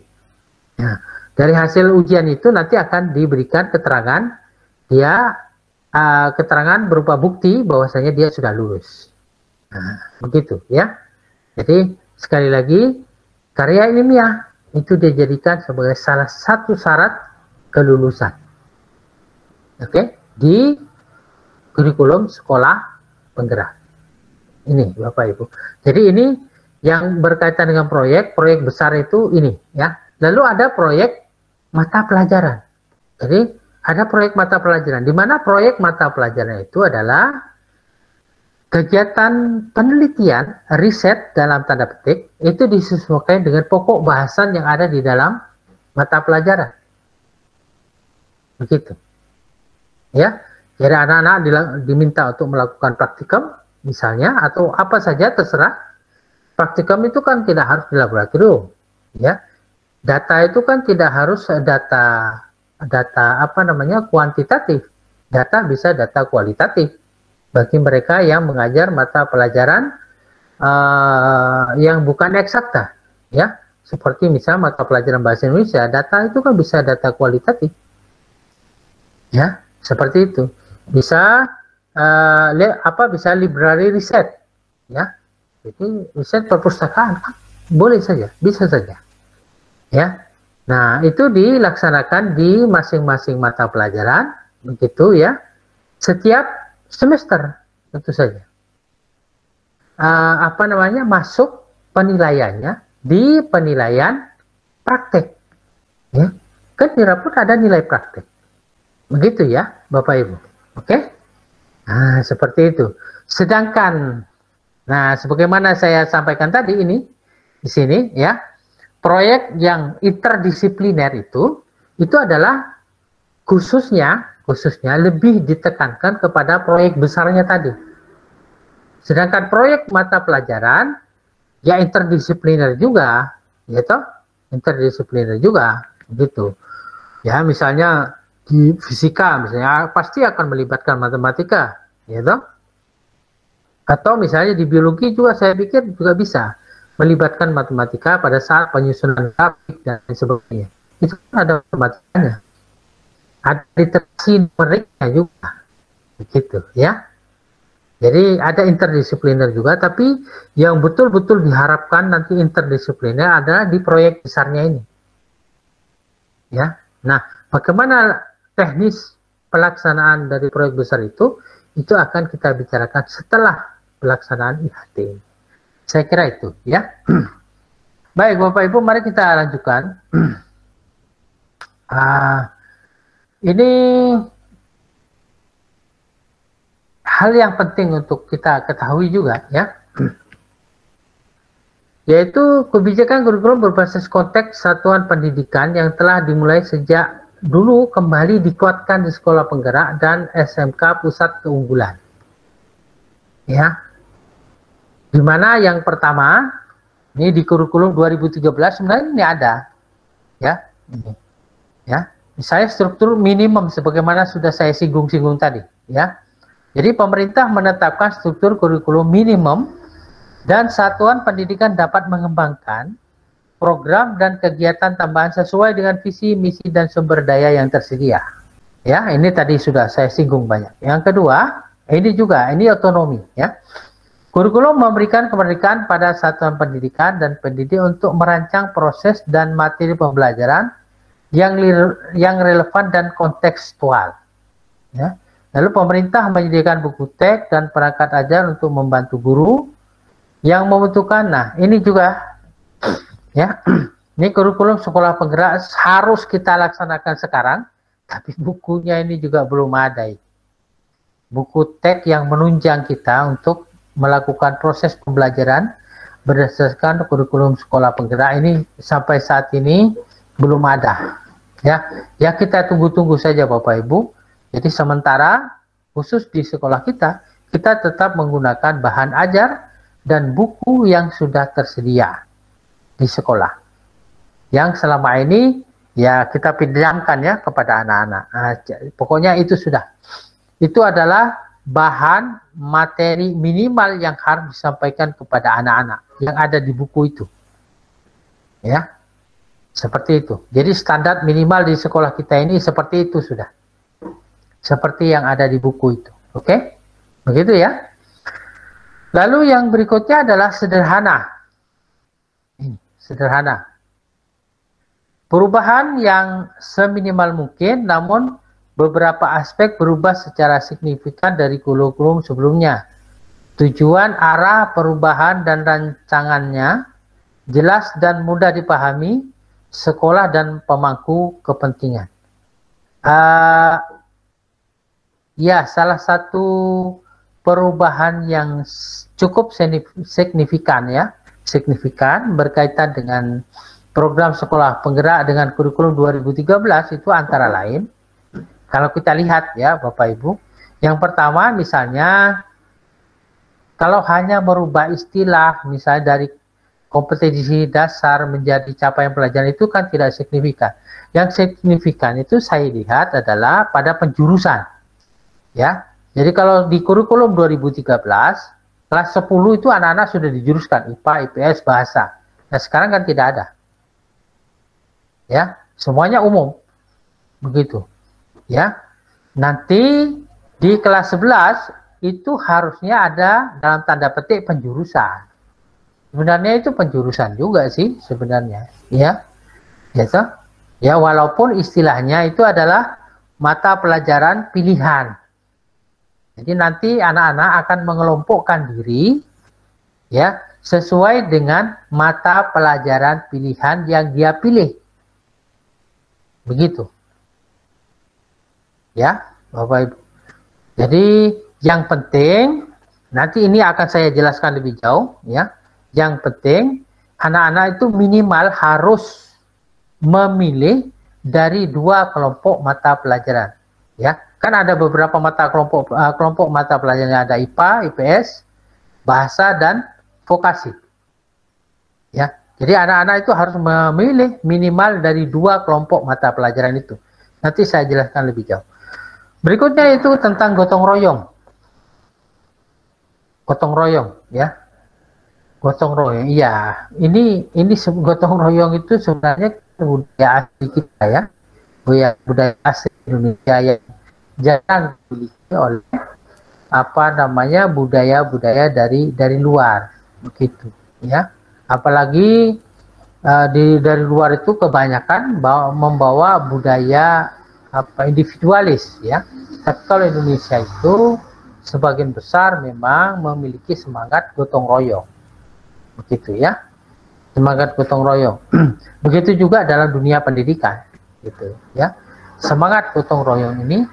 Nah, dari hasil ujian itu nanti akan diberikan keterangan, keterangan berupa bukti bahwasanya dia sudah lulus. Nah, begitu ya. Jadi sekali lagi, karya ilmiah itu dijadikan sebagai salah satu syarat kelulusan. Oke, di kurikulum sekolah penggerak. Ini Bapak Ibu. Jadi ini yang berkaitan dengan proyek besar itu ini ya. Lalu ada proyek mata pelajaran. Jadi ada proyek mata pelajaran, di mana proyek mata pelajaran itu adalah kegiatan penelitian, riset dalam tanda petik, itu disesuaikan dengan pokok bahasan yang ada di dalam mata pelajaran. Begitu. Ya, jadi anak-anak diminta untuk melakukan praktikum, misalnya, atau apa saja terserah. Praktikum itu kan tidak harus di laboratorium. Ya, data itu kan tidak harus data kuantitatif. Data bisa data kualitatif. Bagi mereka yang mengajar mata pelajaran yang bukan eksakta, ya, seperti misalnya mata pelajaran bahasa Indonesia, data itu kan bisa data kualitatif, ya, seperti itu. Bisa bisa library riset, ya, jadi riset perpustakaan, boleh saja, bisa saja, ya. Nah, itu dilaksanakan di masing-masing mata pelajaran, begitu ya, setiap semester, tentu saja. Masuk penilaiannya di penilaian praktek. Ya. Kan di raport ada nilai praktek. Begitu ya, Bapak Ibu. Oke? Nah, seperti itu. Sedangkan, nah, sebagaimana saya sampaikan tadi ini, di sini ya, proyek yang interdisipliner itu adalah khususnya lebih ditekankan kepada proyek besarnya tadi. Sedangkan proyek mata pelajaran ya interdisipliner juga, gitu, interdisipliner juga, gitu. Ya, misalnya di fisika, misalnya pasti akan melibatkan matematika, gitu. Atau misalnya di biologi juga saya pikir juga bisa melibatkan matematika pada saat penyusunan grafik dan sebagainya. Itu kan ada matematikanya. Ada literasi numeriknya juga, begitu ya. Jadi ada interdisipliner juga, tapi yang betul-betul diharapkan nanti interdisipliner adalah di proyek besarnya ini, ya. Nah, bagaimana teknis pelaksanaan dari proyek besar itu akan kita bicarakan setelah pelaksanaan IHT. Saya kira itu, ya. Baik, Bapak Ibu, mari kita lanjutkan. ini hal yang penting untuk kita ketahui juga ya, yaitu kebijakan kurikulum berbasis konteks satuan pendidikan yang telah dimulai sejak dulu kembali dikuatkan di sekolah penggerak dan SMK pusat keunggulan. Ya, dimana yang pertama ini di kurikulum 2013 sebenarnya ini ada, ya, ini, ya, misalnya struktur minimum sebagaimana sudah saya singgung-singgung tadi, ya. Jadi pemerintah menetapkan struktur kurikulum minimum dan satuan pendidikan dapat mengembangkan program dan kegiatan tambahan sesuai dengan visi, misi, dan sumber daya yang tersedia. Ya, ini tadi sudah saya singgung banyak. Yang kedua, ini otonomi. Ya, kurikulum memberikan kemerdekaan pada satuan pendidikan dan pendidik untuk merancang proses dan materi pembelajaran yang relevan dan kontekstual. Ya. Lalu pemerintah menyediakan buku teks dan perangkat ajar untuk membantu guru yang membutuhkan. Nah, ini juga ya, ini kurikulum sekolah penggerak harus kita laksanakan sekarang, tapi bukunya ini juga belum ada. Buku teks yang menunjang kita untuk melakukan proses pembelajaran berdasarkan kurikulum sekolah penggerak ini sampai saat ini belum ada. Ya kita tunggu-tunggu saja Bapak Ibu. Jadi sementara khusus di sekolah kita tetap menggunakan bahan ajar dan buku yang sudah tersedia di sekolah. Yang selama ini ya kita pinjamkan ya kepada anak-anak. Nah, pokoknya itu sudah. Itu adalah bahan materi minimal yang harus disampaikan kepada anak-anak yang ada di buku itu. Ya. Seperti itu. Jadi standar minimal di sekolah kita ini seperti itu sudah. Seperti yang ada di buku itu. Oke? Begitu ya. Lalu yang berikutnya adalah sederhana. Ini, sederhana. Perubahan yang seminimal mungkin, namun beberapa aspek berubah secara signifikan dari kurikulum sebelumnya. Tujuan, arah, perubahan, dan rancangannya jelas dan mudah dipahami sekolah dan pemangku kepentingan. Ya, salah satu perubahan yang cukup signifikan ya, signifikan berkaitan dengan program sekolah penggerak dengan kurikulum 2013 itu antara lain, kalau kita lihat ya Bapak Ibu, yang pertama misalnya kalau hanya merubah istilah misalnya dari kompetensi dasar menjadi capaian pelajaran itu kan tidak signifikan. Yang signifikan itu saya lihat adalah pada penjurusan. Ya, jadi kalau di kurikulum 2013 kelas 10 itu anak-anak sudah dijuruskan IPA, IPS, bahasa. Nah sekarang kan tidak ada. Ya, semuanya umum. Begitu. Ya. Nanti di kelas 11 itu harusnya ada dalam tanda petik penjurusan. Sebenarnya itu penjurusan juga sih sebenarnya. Ya. Gitu. Ya, walaupun istilahnya itu adalah mata pelajaran pilihan. Jadi nanti anak-anak akan mengelompokkan diri ya sesuai dengan mata pelajaran pilihan yang dia pilih. Begitu. Ya, Bapak Ibu. Jadi yang penting nanti ini akan saya jelaskan lebih jauh ya. Yang penting anak-anak itu minimal harus memilih dari 2 kelompok mata pelajaran. Ya, kan ada beberapa kelompok mata pelajaran, ada IPA, IPS, bahasa dan vokasi. Ya, jadi anak-anak itu harus memilih minimal dari 2 kelompok mata pelajaran itu. Nanti saya jelaskan lebih jauh. Berikutnya itu tentang gotong royong. Gotong royong, ya. Gotong royong, iya. Ini gotong royong itu sebenarnya budaya asli kita ya. Budaya asli Indonesia yang jarang dimiliki oleh budaya-budaya dari luar, begitu ya. Apalagi dari luar itu kebanyakan membawa budaya individualis ya. Tapi kalau Indonesia itu sebagian besar memang memiliki semangat gotong royong, begitu ya, semangat gotong royong. Begitu juga dalam dunia pendidikan, gitu ya. semangat gotong royong ini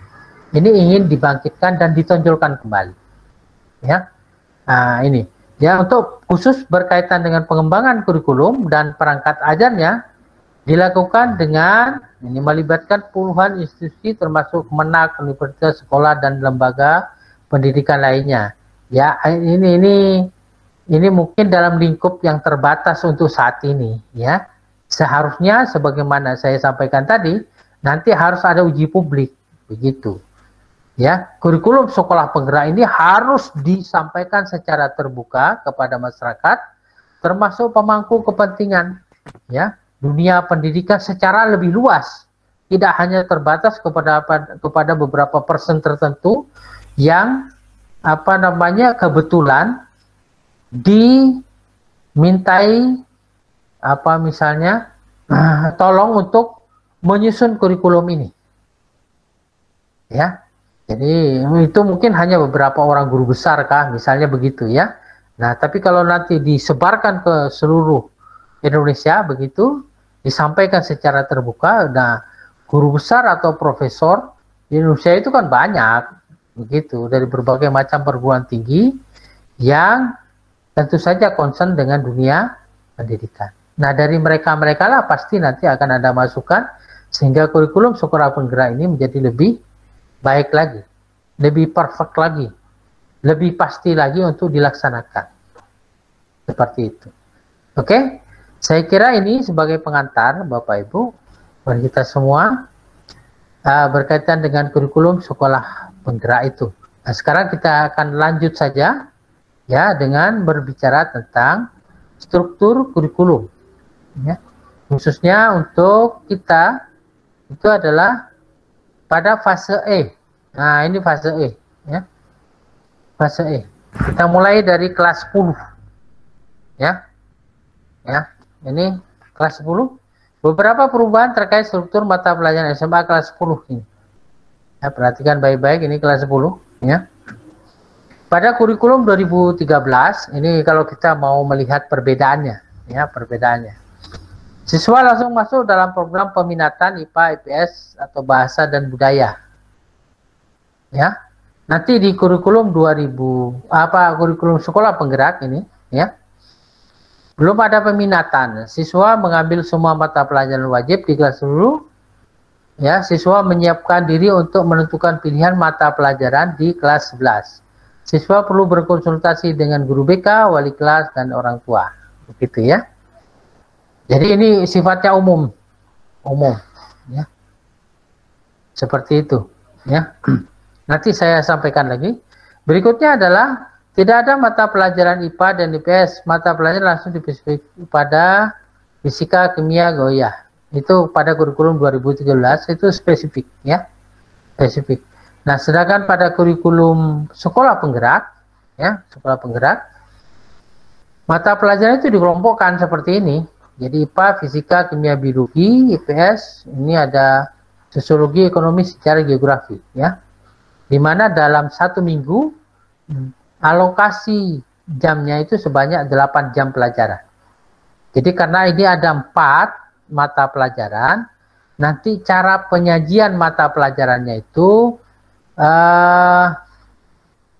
ingin dibangkitkan dan ditonjolkan kembali. Ya, ini ya, untuk khusus berkaitan dengan pengembangan kurikulum dan perangkat ajarnya dilakukan dengan ini melibatkan puluhan institusi termasuk Kemenak, universitas, sekolah dan lembaga pendidikan lainnya. Ya, ini mungkin dalam lingkup yang terbatas untuk saat ini, ya. Seharusnya sebagaimana saya sampaikan tadi, nanti harus ada uji publik, begitu. Ya, kurikulum sekolah penggerak ini harus disampaikan secara terbuka kepada masyarakat, termasuk pemangku kepentingan, ya, dunia pendidikan secara lebih luas, tidak hanya terbatas kepada beberapa persen tertentu yang kebetulan dimintai misalnya tolong untuk menyusun kurikulum ini, ya. Jadi itu mungkin hanya beberapa orang guru besar kah, misalnya begitu ya. Nah, tapi kalau nanti disebarkan ke seluruh Indonesia begitu, disampaikan secara terbuka, nah guru besar atau profesor di Indonesia itu kan banyak begitu, dari berbagai macam perguruan tinggi yang tentu saja concern dengan dunia pendidikan. Nah, dari mereka-mereka lah pasti nanti akan ada masukan sehingga kurikulum sekolah penggerak ini menjadi lebih baik lagi, lebih perfect lagi, lebih pasti lagi untuk dilaksanakan. Seperti itu. Oke, saya kira ini sebagai pengantar Bapak Ibu bagi kita semua berkaitan dengan kurikulum sekolah penggerak itu. Nah, sekarang kita akan lanjut saja ya dengan berbicara tentang struktur kurikulum. Ya. Khususnya untuk kita itu adalah pada fase E. Nah, ini fase E, ya. Fase E. Kita mulai dari kelas 10. Ya. Ya, ini kelas 10. Beberapa perubahan terkait struktur mata pelajaran SMA kelas 10 ini. Ya, perhatikan baik-baik, ini kelas 10, ya. Pada kurikulum 2013, ini kalau kita mau melihat perbedaannya, ya, perbedaannya. Siswa langsung masuk dalam program peminatan IPA, IPS atau bahasa dan budaya. Ya. Nanti di kurikulum kurikulum sekolah penggerak ini, ya. Belum ada peminatan. Siswa mengambil semua mata pelajaran wajib di kelas 10. Ya, siswa menyiapkan diri untuk menentukan pilihan mata pelajaran di kelas 11. Siswa perlu berkonsultasi dengan guru BK, wali kelas dan orang tua. Begitu ya. Jadi ini sifatnya umum, ya, seperti itu, ya. Nanti saya sampaikan lagi. Berikutnya adalah tidak ada mata pelajaran IPA dan IPS, mata pelajaran langsung dipilih pada fisika, kimia, goya. Itu pada kurikulum 2013 itu spesifik, ya, spesifik. Nah, sedangkan pada kurikulum sekolah penggerak, ya, sekolah penggerak, mata pelajaran itu dikelompokkan seperti ini. Jadi IPA, fisika, kimia, biologi, IPS, ini ada sosiologi, ekonomi, sejarah, geografi, ya. Di mana dalam 1 minggu alokasi jamnya itu sebanyak 8 jam pelajaran. Jadi karena ini ada 4 mata pelajaran, nanti cara penyajian mata pelajarannya itu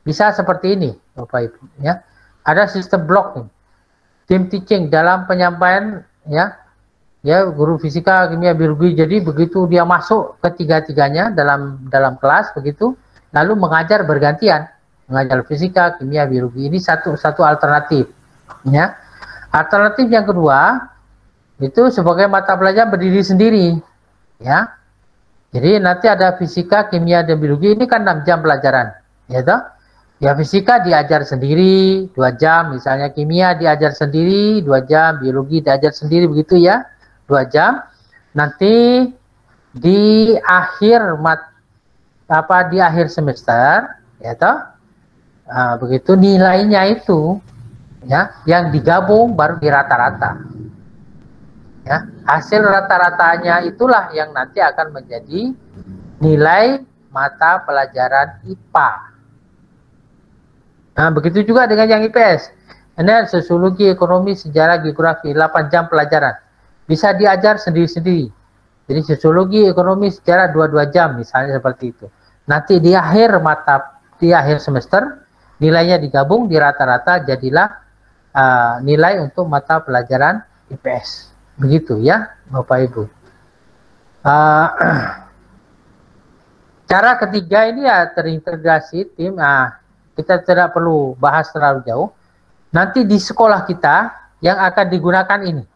bisa seperti ini, Bapak Ibu, ya. Ada sistem blok nih. Tim teaching dalam penyampaian, ya guru fisika, kimia, biologi. Jadi begitu dia masuk ketiga-tiganya dalam kelas begitu, lalu mengajar bergantian, mengajar fisika, kimia, biologi. Ini satu alternatif, ya. Alternatif yang kedua itu sebagai mata pelajaran berdiri sendiri, ya. Jadi nanti ada fisika, kimia, dan biologi. Ini kan 6 jam pelajaran, ya toh? Ya, fisika diajar sendiri 2 jam, misalnya kimia diajar sendiri 2 jam, biologi diajar sendiri begitu ya, 2 jam. Nanti di akhir di akhir semester, ya toh, begitu nilainya itu, ya, yang digabung baru di rata-rata. Ya, hasil rata-ratanya itulah yang nanti akan menjadi nilai mata pelajaran IPA. Nah, begitu juga dengan yang IPS. Ini sosiologi, ekonomi, sejarah, geografi, 8 jam pelajaran. Bisa diajar sendiri-sendiri. Jadi sosiologi, ekonomi, sejarah 2 jam misalnya seperti itu. Nanti di akhir semester nilainya digabung di rata-rata jadilah nilai untuk mata pelajaran IPS. Begitu ya Bapak Ibu. Cara ketiga ini ya terintegrasi tim. Kita tidak perlu bahas terlalu jauh. Nanti di sekolah kita yang akan digunakan ini.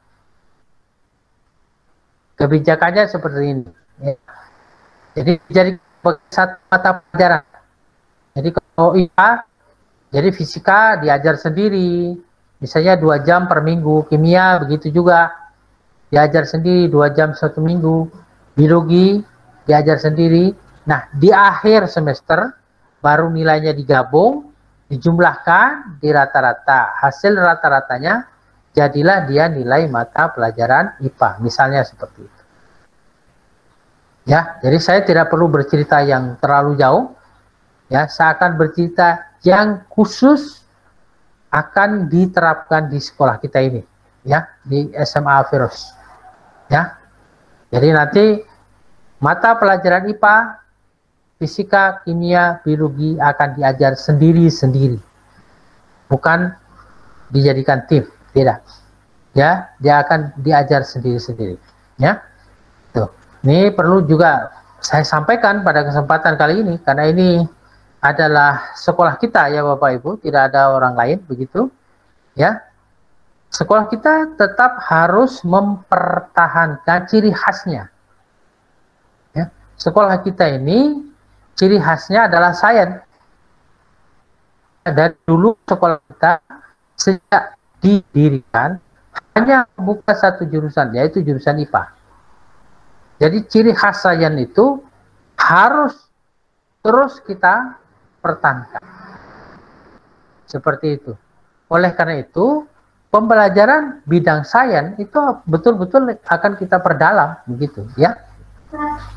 Kebijakannya seperti ini. Ya. Jadi jadi satu mata pelajaran. Jadi kalau IPA, jadi fisika diajar sendiri. Misalnya 2 jam per minggu. Kimia begitu juga. Diajar sendiri 2 jam 1 minggu. Biologi diajar sendiri. Nah, di akhir semester baru nilainya digabung, dijumlahkan di rata-rata. Hasil rata-ratanya jadilah dia nilai mata pelajaran IPA. Misalnya seperti itu. Ya, jadi saya tidak perlu bercerita yang terlalu jauh. Ya, saya akan bercerita yang khusus akan diterapkan di sekolah kita ini. Ya, di SMA Virus. Ya. Jadi nanti mata pelajaran IPA, fisika, kimia, biologi akan diajar sendiri-sendiri. Bukan dijadikan tim, tidak. Ya, dia akan diajar sendiri-sendiri. Ya. Tuh. Ini perlu juga saya sampaikan pada kesempatan kali ini karena ini adalah sekolah kita ya Bapak Ibu, tidak ada orang lain begitu. Ya. Sekolah kita tetap harus mempertahankan ciri khasnya. Ya. Sekolah kita ini ciri khasnya adalah sains. Dari dulu sekolah kita sejak didirikan hanya buka satu jurusan, yaitu jurusan IPA. Jadi ciri khas sains itu harus terus kita pertahankan. Seperti itu. Oleh karena itu, pembelajaran bidang sains itu betul-betul akan kita perdalam, begitu, ya.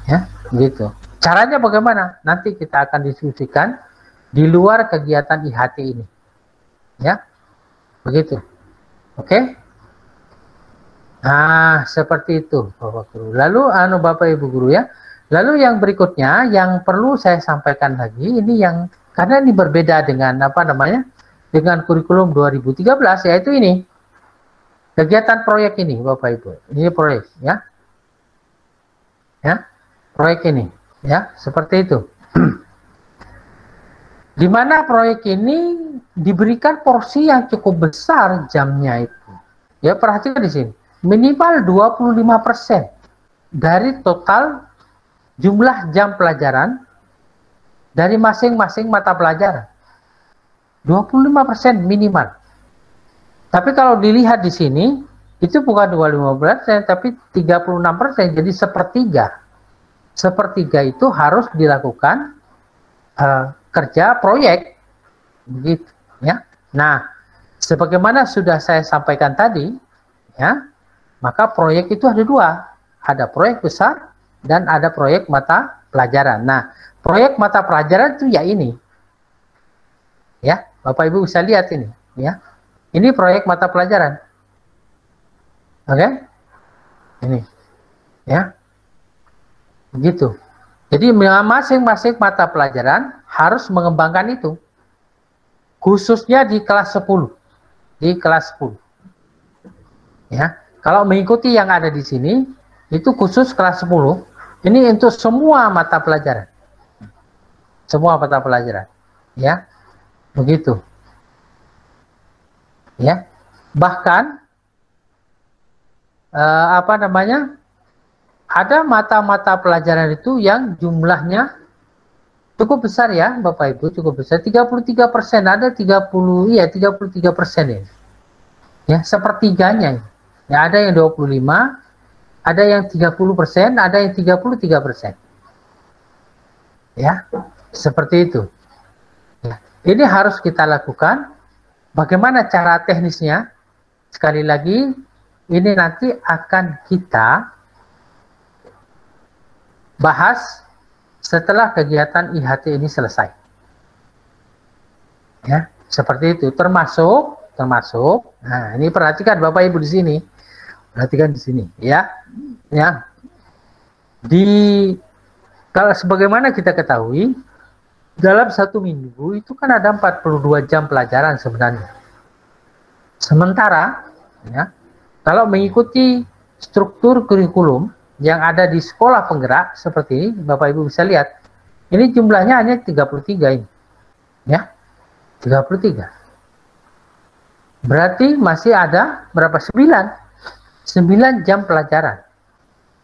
Ya, begitu. Caranya bagaimana? Nanti kita akan diskusikan di luar kegiatan IHT ini. Ya. Begitu. Oke? Nah, seperti itu, Bapak Guru. Lalu Bapak Ibu Guru ya. Lalu yang berikutnya yang perlu saya sampaikan lagi ini yang karena ini berbeda dengan dengan kurikulum 2013 yaitu ini. Kegiatan proyek ini, Bapak Ibu. Ini proyek, ya. Ya. Proyek ini. Ya, seperti itu. Di mana proyek ini diberikan porsi yang cukup besar jamnya itu. Ya, perhatikan di sini. Minimal 25% dari total jumlah jam pelajaran dari masing-masing mata pelajaran. 25% minimal. Tapi kalau dilihat di sini, itu bukan 25%, tapi 36%, jadi sepertiga. Sepertiga itu harus dilakukan kerja proyek, begitu ya. Nah, sebagaimana sudah saya sampaikan tadi, ya, maka proyek itu ada 2, ada proyek besar dan ada proyek mata pelajaran. Nah, proyek mata pelajaran itu ya ini, ya, Bapak Ibu bisa lihat ini, ya, ini proyek mata pelajaran, oke, ini, ya. Begitu. Jadi masing-masing mata pelajaran harus mengembangkan itu. Khususnya di kelas 10. Di kelas 10. Ya. Kalau mengikuti yang ada di sini, itu khusus kelas 10. Ini untuk semua mata pelajaran. Semua mata pelajaran. Ya. Begitu. Ya. Bahkan ada mata-mata pelajaran itu yang jumlahnya cukup besar ya Bapak Ibu, cukup besar, 33%, ada 33% ini. Ya, sepertiganya. Ya, ada yang 25, ada yang 30%, ada yang 33%. Ya, seperti itu. Ya, ini harus kita lakukan. Bagaimana cara teknisnya? Sekali lagi, ini nanti akan kita bahas setelah kegiatan IHT ini selesai. Ya, seperti itu. Termasuk. Nah, ini perhatikan Bapak Ibu di sini. Perhatikan di sini, ya. Ya. Kalau sebagaimana kita ketahui, dalam 1 minggu itu kan ada 42 jam pelajaran sebenarnya. Sementara, ya, kalau mengikuti struktur kurikulum yang ada di sekolah penggerak seperti ini, Bapak Ibu bisa lihat, ini jumlahnya hanya 33 ini. Ya, 33. Berarti masih ada berapa? 9 jam pelajaran.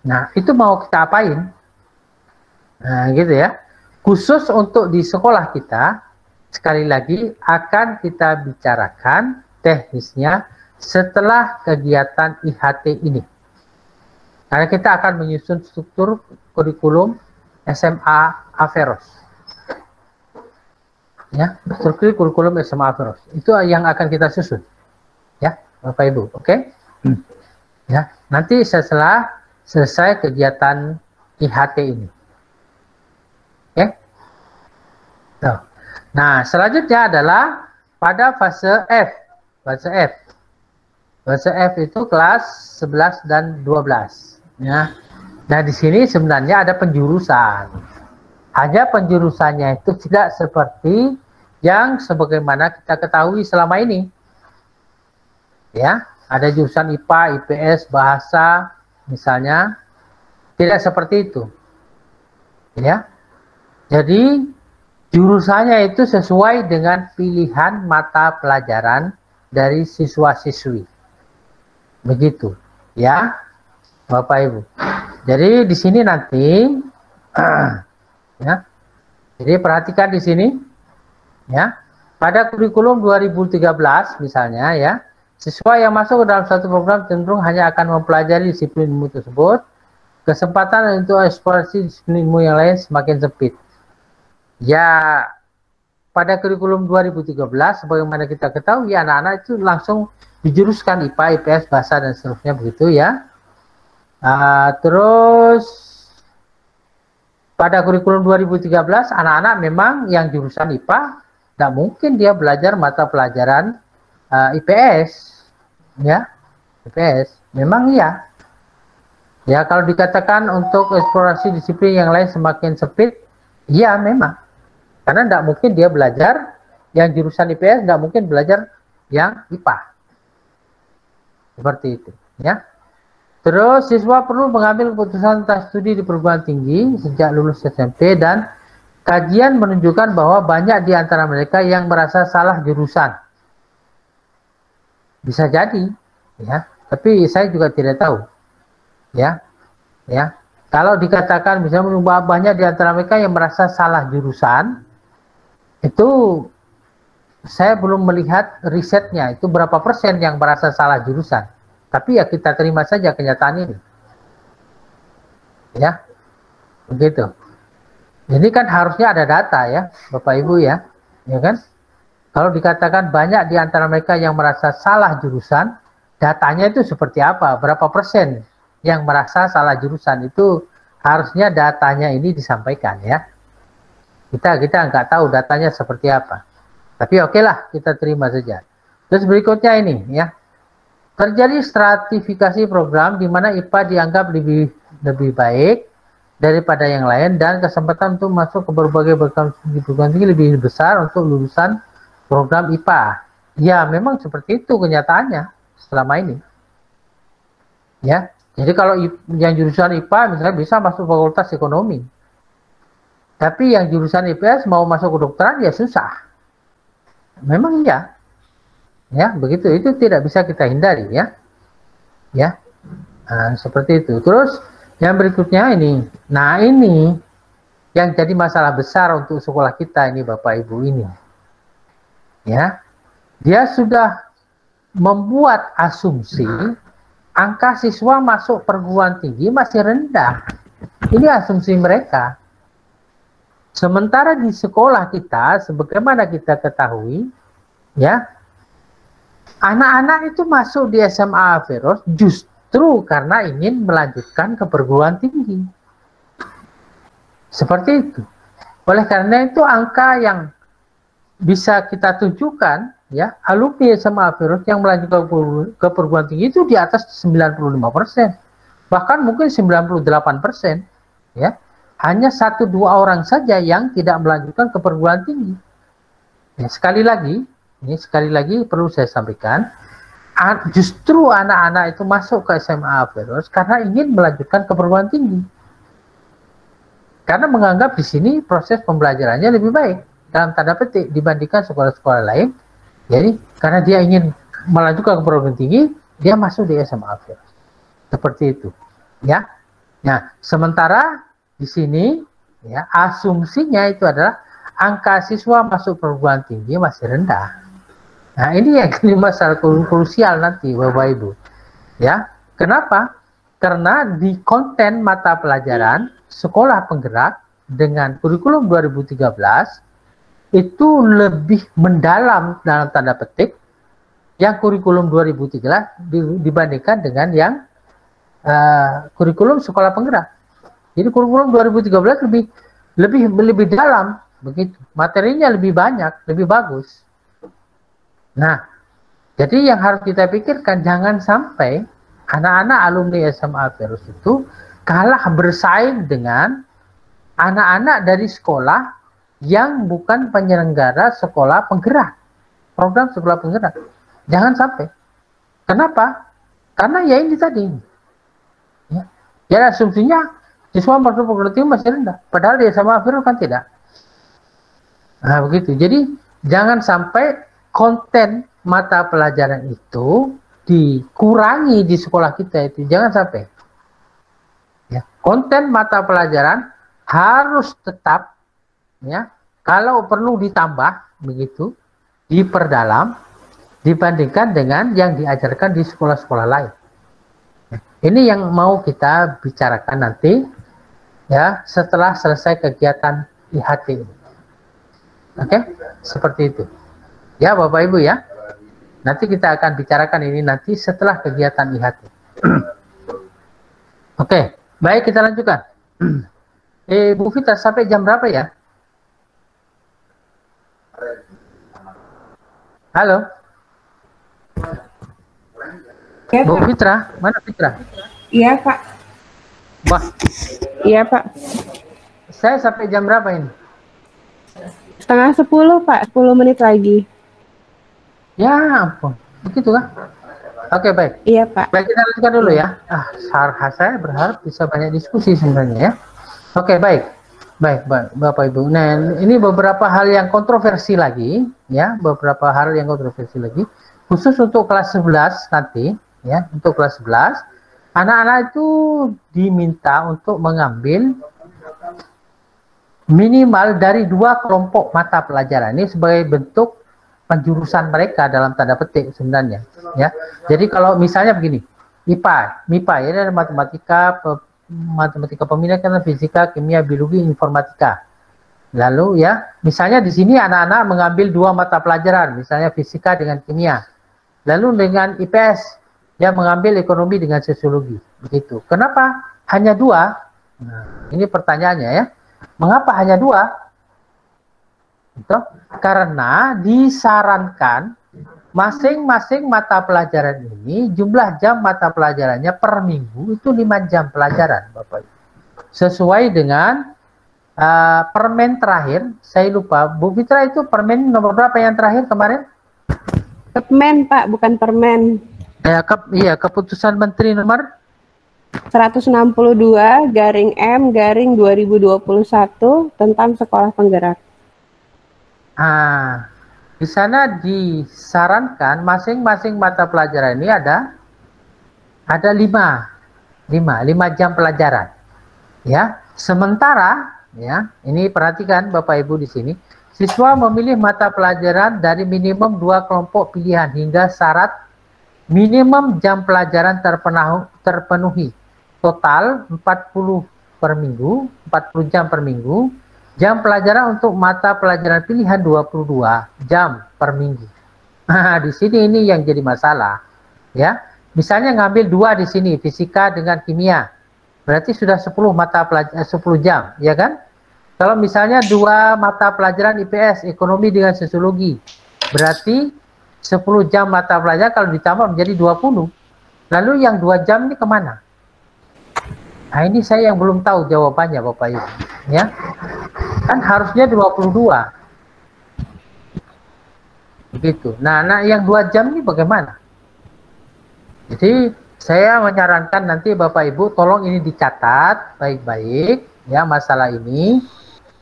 Nah, itu mau kita apain? Nah, gitu ya. Khusus untuk di sekolah kita, sekali lagi akan kita bicarakan teknisnya setelah kegiatan IHT ini. Karena kita akan menyusun struktur kurikulum SMA Averroes. Ya, struktur kurikulum SMA Averroes. Itu yang akan kita susun. Ya, Bapak Ibu, oke? Ya, nanti setelah selesai kegiatan IHT ini. Oke? Nah, selanjutnya adalah pada fase F. Fase F. Fase F itu kelas 11 dan 12. Ya. Nah, di sini sebenarnya ada penjurusan. Hanya penjurusannya itu tidak seperti yang sebagaimana kita ketahui selama ini. Ya, ada jurusan IPA, IPS, bahasa, misalnya. Tidak seperti itu. Ya. Jadi jurusannya itu sesuai dengan pilihan mata pelajaran dari siswa-siswi. Begitu, ya, Bapak Ibu. Jadi di sini nanti, ya, jadi perhatikan di sini, ya, pada kurikulum 2013 misalnya, ya, siswa yang masuk ke dalam satu program cenderung hanya akan mempelajari disiplin ilmu tersebut. Kesempatan untuk eksplorasi disiplin ilmu yang lain semakin sempit. Ya, pada kurikulum 2013, sebagaimana kita ketahui, anak-anak itu langsung dijuruskan IPA, IPS, bahasa, dan seterusnya begitu ya. Terus, pada kurikulum 2013, anak-anak memang yang jurusan IPA, tidak mungkin dia belajar mata pelajaran IPS. Ya, IPS. Memang ya. Ya, kalau dikatakan untuk eksplorasi disiplin yang lain semakin sempit, iya memang. Karena tidak mungkin dia belajar yang jurusan IPS, tidak mungkin belajar yang IPA. Seperti itu. Ya. Terus siswa perlu mengambil keputusan tentang studi di perguruan tinggi sejak lulus SMP, dan kajian menunjukkan bahwa banyak di antara mereka yang merasa salah jurusan. Bisa jadi, ya. Tapi saya juga tidak tahu. Ya. Ya. Kalau dikatakan misalnya banyak di antara mereka yang merasa salah jurusan, itu saya belum melihat risetnya, itu berapa persen yang merasa salah jurusan. Tapi ya kita terima saja kenyataan ini. Ya, begitu. Ini kan harusnya ada data ya, Bapak Ibu ya, ya kan? Kalau dikatakan banyak di antara mereka yang merasa salah jurusan, datanya itu seperti apa? Berapa persen yang merasa salah jurusan? Itu harusnya datanya ini disampaikan ya. Kita nggak tahu datanya seperti apa. Tapi oke lah, kita terima saja. Terus berikutnya ini ya. Terjadi stratifikasi program di mana IPA dianggap lebih baik daripada yang lain, dan kesempatan untuk masuk ke berbagai perguruan tinggi lebih besar untuk lulusan program IPA. Ya, memang seperti itu kenyataannya selama ini. Ya. Jadi kalau yang jurusan IPA misalnya bisa masuk fakultas ekonomi. Tapi yang jurusan IPS mau masuk kedokteran ya susah. Memang iya. Ya, begitu. Itu tidak bisa kita hindari ya. Ya. Nah, seperti itu. Terus yang berikutnya ini. Nah, ini yang jadi masalah besar untuk sekolah kita ini Bapak Ibu ini. Ya. Dia sudah membuat asumsi angka siswa masuk perguruan tinggi masih rendah. Ini asumsi mereka. Sementara di sekolah kita, sebagaimana kita ketahui, ya, anak-anak itu masuk di SMA Averroes justru karena ingin melanjutkan ke perguruan tinggi. Seperti itu. Oleh karena itu angka yang bisa kita tunjukkan, ya, alumni SMA Averroes yang melanjutkan ke perguruan tinggi itu di atas 95%. Bahkan mungkin 98%. ya. Hanya 1-2 orang saja yang tidak melanjutkan ke perguruan tinggi. Ya, sekali lagi perlu saya sampaikan, justru anak-anak itu masuk ke SMA Averus karena ingin melanjutkan ke perguruan tinggi. Karena menganggap di sini proses pembelajarannya lebih baik dalam tanda petik dibandingkan sekolah-sekolah lain. Jadi karena dia ingin melanjutkan ke perguruan tinggi, dia masuk di SMA Averus. Seperti itu, ya. Nah, sementara di sini, ya, asumsinya itu adalah angka siswa masuk perguruan tinggi masih rendah. Nah, ini yang jadi masalah krusial nanti, Bapak Ibu. Ya, kenapa? Karena di konten mata pelajaran sekolah penggerak dengan kurikulum 2013 itu lebih mendalam dalam tanda petik yang kurikulum 2013 dibandingkan dengan yang kurikulum sekolah penggerak. Jadi kurikulum 2013 lebih dalam begitu. Materinya lebih banyak, lebih bagus. Nah, jadi yang harus kita pikirkan jangan sampai anak-anak alumni SMA Averus itu kalah bersaing dengan anak-anak dari sekolah yang bukan penyelenggara sekolah penggerak, program sekolah penggerak. Jangan sampai. Kenapa? Karena ya ini tadi. Ya asumsinya siswa masuk perguruan tinggi masih rendah. Padahal di SMA Averus kan tidak. Nah begitu. Jadi jangan sampai konten mata pelajaran itu dikurangi di sekolah kita itu. Jangan sampai. Ya, konten mata pelajaran harus tetap, ya, kalau perlu ditambah begitu, diperdalam dibandingkan dengan yang diajarkan di sekolah-sekolah lain. Ini yang mau kita bicarakan nanti, ya, setelah selesai kegiatan IHT ini. Oke, seperti itu. Ya, Bapak Ibu ya. Nanti kita akan bicarakan ini nanti setelah kegiatan IHT. Oke, baik kita lanjutkan. Bu Vita sampai jam berapa ya? Halo. Ya, Bu Pak. Fitra, mana Fitra? Iya, Pak. Wah, Iya, Pak. saya sampai jam berapa ini? 9:30, Pak. 10 menit lagi. Ya ampun, begitu kan? Oke, baik. Iya, Pak. Baik, kita lanjutkan dulu ya. Saya berharap bisa banyak diskusi sebenarnya ya. Oke, baik. Baik, Bapak Ibu. Nah, ini beberapa hal yang kontroversi lagi, ya, beberapa hal yang kontroversi lagi, khusus untuk kelas 11 nanti, ya, untuk kelas 11, anak-anak itu diminta untuk mengambil minimal dari 2 kelompok mata pelajaran. Ini sebagai bentuk penjurusan mereka dalam tanda petik sebenarnya, ya. Jadi kalau misalnya begini, MIPA ya, ada matematika pemilihan, fisika, kimia, biologi, informatika. Lalu ya, misalnya di sini anak-anak mengambil 2 mata pelajaran, misalnya fisika dengan kimia. Lalu dengan IPS dia mengambil ekonomi dengan sosiologi, begitu. Kenapa hanya 2? Nah, ini pertanyaannya ya. Mengapa hanya 2? Gitu. Karena disarankan masing-masing mata pelajaran ini jumlah jam mata pelajarannya per minggu itu 5 jam pelajaran, Bapak. Sesuai dengan permen terakhir, saya lupa, Bu Fitra itu permen nomor berapa yang terakhir kemarin? Permen, Pak, bukan permen. Iya, keputusan Menteri nomor 162/M/2021 tentang sekolah penggerak. Di sana disarankan masing-masing mata pelajaran ini ada 5 jam pelajaran. Ya, sementara ya, ini perhatikan Bapak Ibu di sini, siswa memilih mata pelajaran dari minimum 2 kelompok pilihan hingga syarat minimum jam pelajaran terpenuhi. Total 40 per minggu, 40 jam per minggu. Jam pelajaran untuk mata pelajaran pilihan 22 jam per minggu. Nah, di sini ini yang jadi masalah. Ya, misalnya ngambil 2 di sini, fisika dengan kimia. Berarti sudah 10 mata pelajaran 10 jam, ya kan? Kalau misalnya 2 mata pelajaran IPS, ekonomi dengan sosiologi. Berarti 10 jam mata pelajaran kalau ditambah menjadi 20. Lalu yang 2 jam ini kemana? Nah, ini saya yang belum tahu jawabannya Bapak Ibu. Ya, kan harusnya 22. Begitu. Nah, yang 2 jam ini bagaimana? Jadi saya menyarankan nanti Bapak Ibu tolong ini dicatat baik-baik ya masalah ini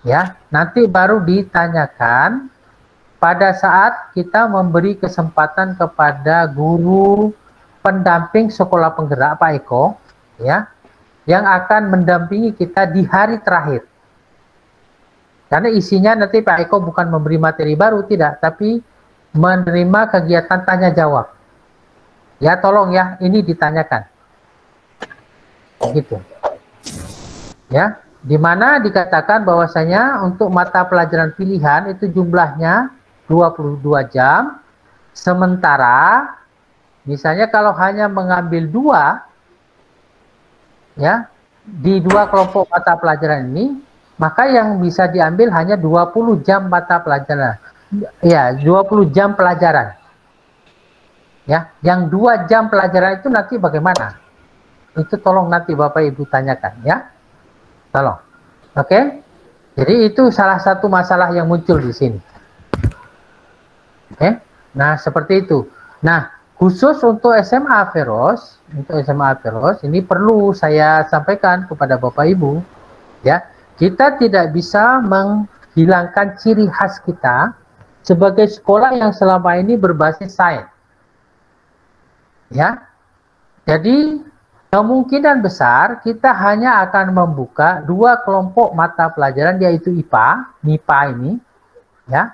ya. Nanti baru ditanyakan pada saat kita memberi kesempatan kepada guru pendamping sekolah penggerak Pak Eko ya, yang akan mendampingi kita di hari terakhir. Karena isinya nanti Pak Eko bukan memberi materi baru, tidak, tapi menerima kegiatan tanya jawab. Ya tolong ya, ini ditanyakan. Gitu. Ya, di mana dikatakan bahwasanya untuk mata pelajaran pilihan itu jumlahnya 22 jam, sementara misalnya kalau hanya mengambil 2 ya, di 2 kelompok mata pelajaran ini, maka yang bisa diambil hanya 20 jam mata pelajaran. Ya, 20 jam pelajaran. Ya, yang 2 jam pelajaran itu nanti bagaimana? Itu tolong nanti Bapak Ibu tanyakan ya. Tolong. Oke? Jadi itu salah satu masalah yang muncul di sini. Oke? Nah, seperti itu. Nah, khusus untuk SMA Feros, ini perlu saya sampaikan kepada Bapak Ibu, ya, kita tidak bisa menghilangkan ciri khas kita sebagai sekolah yang selama ini berbasis sains. Ya, jadi kemungkinan besar kita hanya akan membuka 2 kelompok mata pelajaran, yaitu IPA, MIPA ini, ya.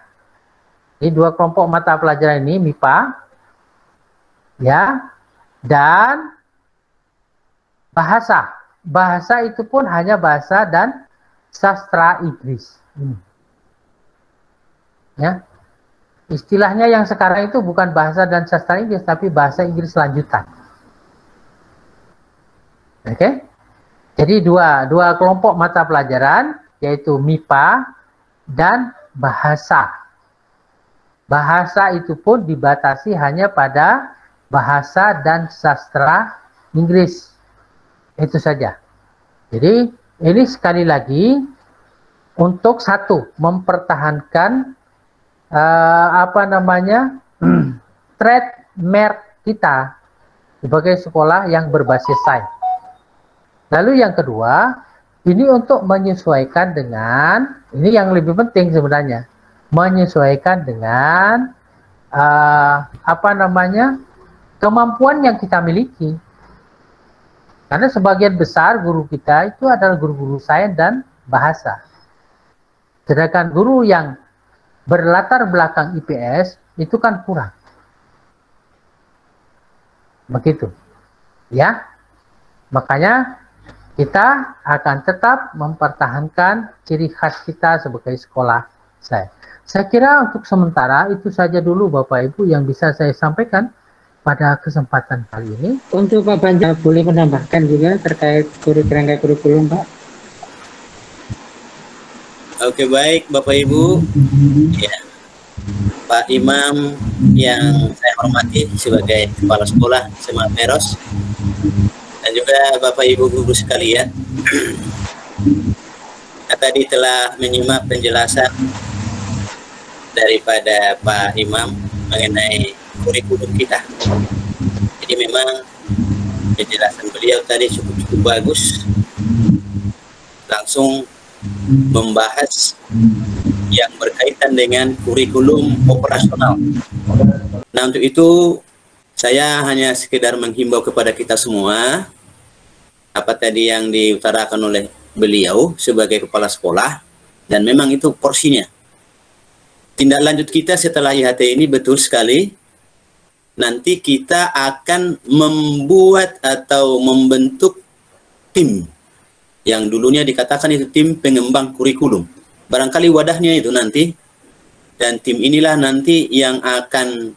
Ini 2 kelompok mata pelajaran ini MIPA, ya, dan bahasa. Bahasa itu pun hanya bahasa dan sastra Inggris. Ya, istilahnya yang sekarang itu bukan bahasa dan sastra Inggris, tapi bahasa Inggris lanjutan. Oke, jadi dua kelompok mata pelajaran, yaitu MIPA dan bahasa. Bahasa itu pun dibatasi hanya pada bahasa dan sastra Inggris. Itu saja. Jadi ini sekali lagi untuk satu, mempertahankan trademark kita sebagai sekolah yang berbasis sains. Lalu yang kedua, ini untuk menyesuaikan dengan, ini yang lebih penting sebenarnya, menyesuaikan dengan kemampuan yang kita miliki. Karena sebagian besar guru kita itu adalah guru-guru sains dan bahasa. Sedangkan guru yang berlatar belakang IPS itu kan kurang. Begitu. Ya. Makanya kita akan tetap mempertahankan ciri khas kita sebagai sekolah sains. Saya kira untuk sementara itu saja dulu Bapak Ibu yang bisa saya sampaikan pada kesempatan kali ini. Untuk Pak Banja boleh menambahkan juga terkait kerangka kurikulum, Pak? Oke, baik Bapak Ibu. Ya, Pak Imam yang saya hormati sebagai Kepala Sekolah SMA Feros, dan juga Bapak Ibu guru sekalian. Tadi telah menyimak penjelasan daripada Pak Imam mengenai kurikulum kita. Jadi memang penjelasan beliau tadi cukup bagus, langsung membahas yang berkaitan dengan kurikulum operasional. Nah, untuk itu saya hanya sekedar menghimbau kepada kita semua apa tadi yang diutarakan oleh beliau sebagai kepala sekolah, dan memang itu porsinya. Tindak lanjut kita setelah IHT ini betul sekali, nanti kita akan membuat atau membentuk tim yang dulunya dikatakan itu tim pengembang kurikulum. Barangkali wadahnya itu nanti, dan tim inilah nanti yang akan,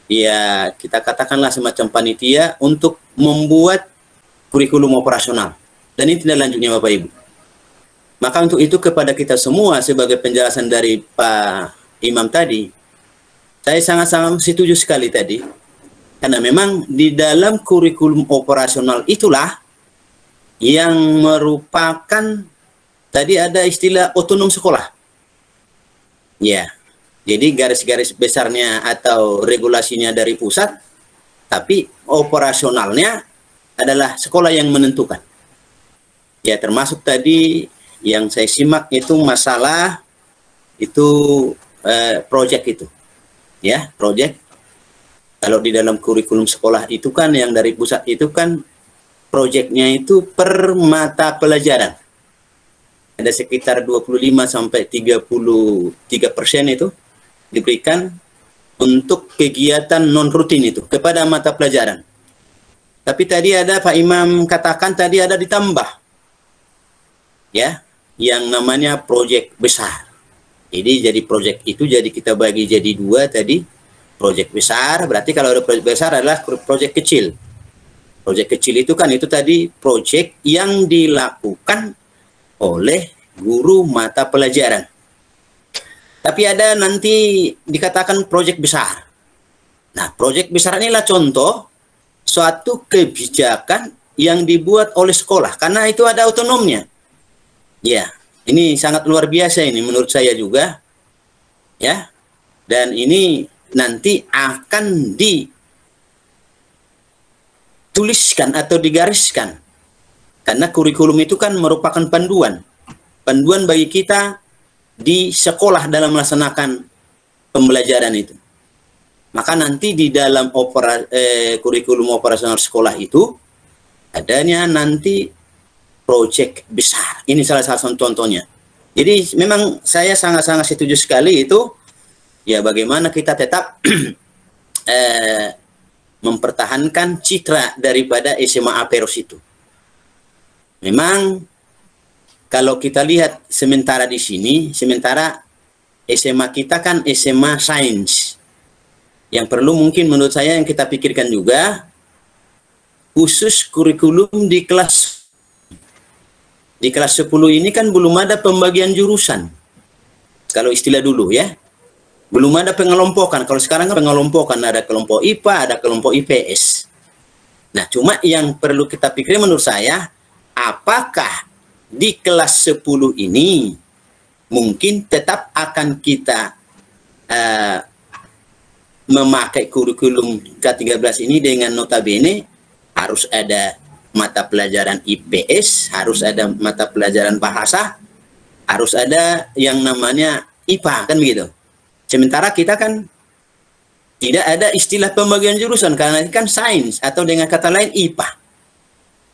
ya kita katakanlah semacam panitia untuk membuat kurikulum operasional. Dan ini tindak lanjutnya Bapak Ibu. Maka untuk itu kepada kita semua sebagai penjelasan dari Pak Imam tadi, saya sangat-sangat setuju sekali tadi. Karena memang di dalam kurikulum operasional itulah yang merupakan tadi ada istilah otonom sekolah. Ya, jadi garis-garis besarnya atau regulasinya dari pusat, tapi operasionalnya adalah sekolah yang menentukan. Ya, termasuk tadi yang saya simak itu masalah itu proyek itu. Ya, proyek. Kalau di dalam kurikulum sekolah itu kan yang dari pusat itu kan proyeknya itu per mata pelajaran. Ada sekitar 25 sampai 33% itu diberikan untuk kegiatan non rutin itu kepada mata pelajaran. Tapi tadi ada Pak Imam katakan tadi ada ditambah, ya, yang namanya proyek besar. Jadi proyek itu jadi kita bagi jadi dua tadi. Proyek besar berarti kalau ada proyek besar adalah proyek kecil. Proyek kecil itu kan itu tadi proyek yang dilakukan oleh guru mata pelajaran. Tapi ada nanti dikatakan proyek besar. Nah, proyek besar inilah contoh suatu kebijakan yang dibuat oleh sekolah karena itu ada otonomnya. Ya, ini sangat luar biasa ini menurut saya juga. Ya. Dan ini nanti akan dituliskan atau digariskan. Karena kurikulum itu kan merupakan panduan bagi kita di sekolah dalam melaksanakan pembelajaran itu. Maka nanti di dalam kurikulum operasional sekolah itu adanya nanti proyek besar. Ini salah satu contohnya. Jadi memang saya sangat-sangat setuju sekali itu ya bagaimana kita tetap mempertahankan citra daripada SMA Aperos itu. Memang kalau kita lihat sementara di sini, sementara SMA kita kan SMA Sains. Yang perlu mungkin menurut saya yang kita pikirkan juga, khusus kurikulum di kelas 10 ini kan belum ada pembagian jurusan. Kalau istilah dulu ya. Belum ada pengelompokan. Kalau sekarang kan pengelompokan, ada kelompok IPA, ada kelompok IPS. Nah, cuma yang perlu kita pikir menurut saya, apakah di kelas 10 ini mungkin tetap akan kita memakai kurikulum K13 ini dengan notabene harus ada mata pelajaran IPS, harus ada mata pelajaran bahasa, harus ada yang namanya IPA, kan begitu. Sementara kita kan tidak ada istilah pembagian jurusan karena ini kan sains atau dengan kata lain IPA.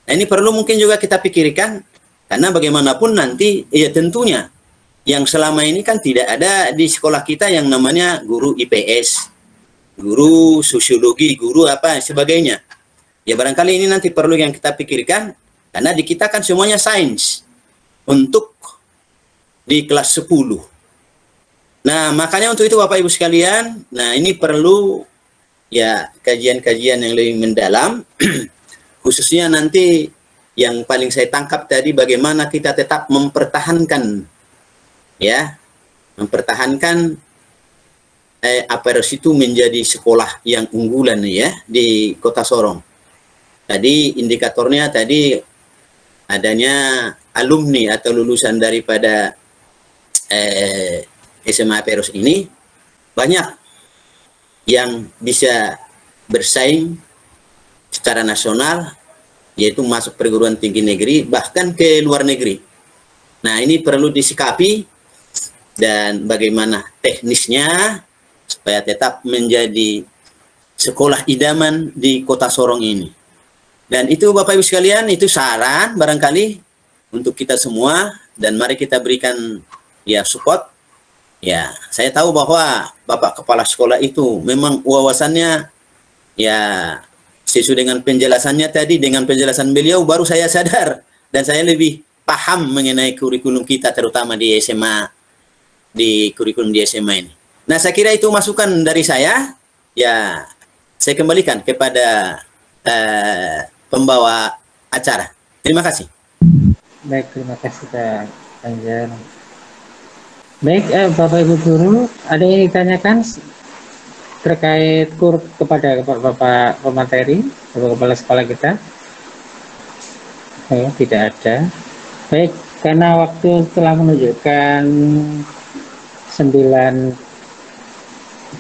Nah, ini perlu mungkin juga kita pikirkan karena bagaimanapun nanti ya tentunya yang selama ini kan tidak ada di sekolah kita yang namanya guru IPS, guru sosiologi, guru apa sebagainya. Ya barangkali ini nanti perlu yang kita pikirkan karena di kita kan semuanya sains untuk di kelas 10. Nah, makanya untuk itu Bapak Ibu sekalian, nah ini perlu ya kajian-kajian yang lebih mendalam khususnya nanti yang paling saya tangkap tadi bagaimana kita tetap mempertahankan ya, mempertahankan Aperos itu menjadi sekolah yang unggulan ya di Kota Sorong. Tadi indikatornya tadi adanya alumni atau lulusan daripada SMA Aperos ini banyak yang bisa bersaing secara nasional, yaitu masuk perguruan tinggi negeri bahkan ke luar negeri. Nah, ini perlu disikapi dan bagaimana teknisnya supaya tetap menjadi sekolah idaman di Kota Sorong ini. Dan itu Bapak Ibu sekalian, itu saran barangkali untuk kita semua dan mari kita berikan ya support. Ya, saya tahu bahwa Bapak Kepala Sekolah itu memang wawasannya ya sesuai dengan penjelasannya tadi, dengan penjelasan beliau baru saya sadar dan saya lebih paham mengenai kurikulum kita terutama di SMA, di kurikulum di SMA ini. Nah, saya kira itu masukan dari saya. Ya, saya kembalikan kepada pembawa acara. Terima kasih. Baik, terima kasih Pak Panjar. Baik, Bapak Ibu Guru, ada yang ditanyakan terkait kepada Bapak pemateri, Bapak Kepala Sekolah kita? Oh, tidak ada. Baik, karena waktu telah menunjukkan 9.35,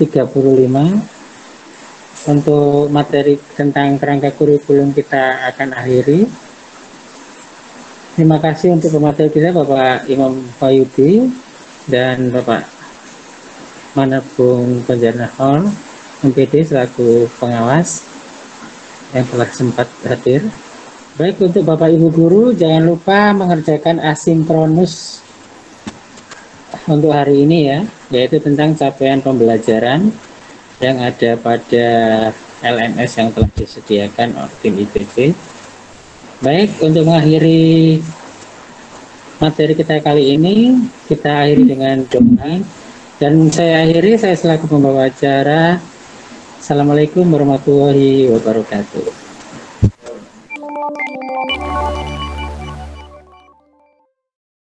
untuk materi tentang kerangka kurikulum kita akan akhiri. Terima kasih untuk pemateri kita Bapak Imam Wahyudi dan Bapak Manapung Panjanahol MPD selaku pengawas yang telah sempat hadir. Baik, untuk Bapak Ibu Guru jangan lupa mengerjakan asinkronus untuk hari ini ya, yaitu tentang capaian pembelajaran yang ada pada LMS yang telah disediakan oleh tim IPB. Baik, untuk mengakhiri materi kita kali ini, kita akhiri dengan doa. Dan saya akhiri, saya selaku pembawa acara. Assalamualaikum warahmatullahi wabarakatuh.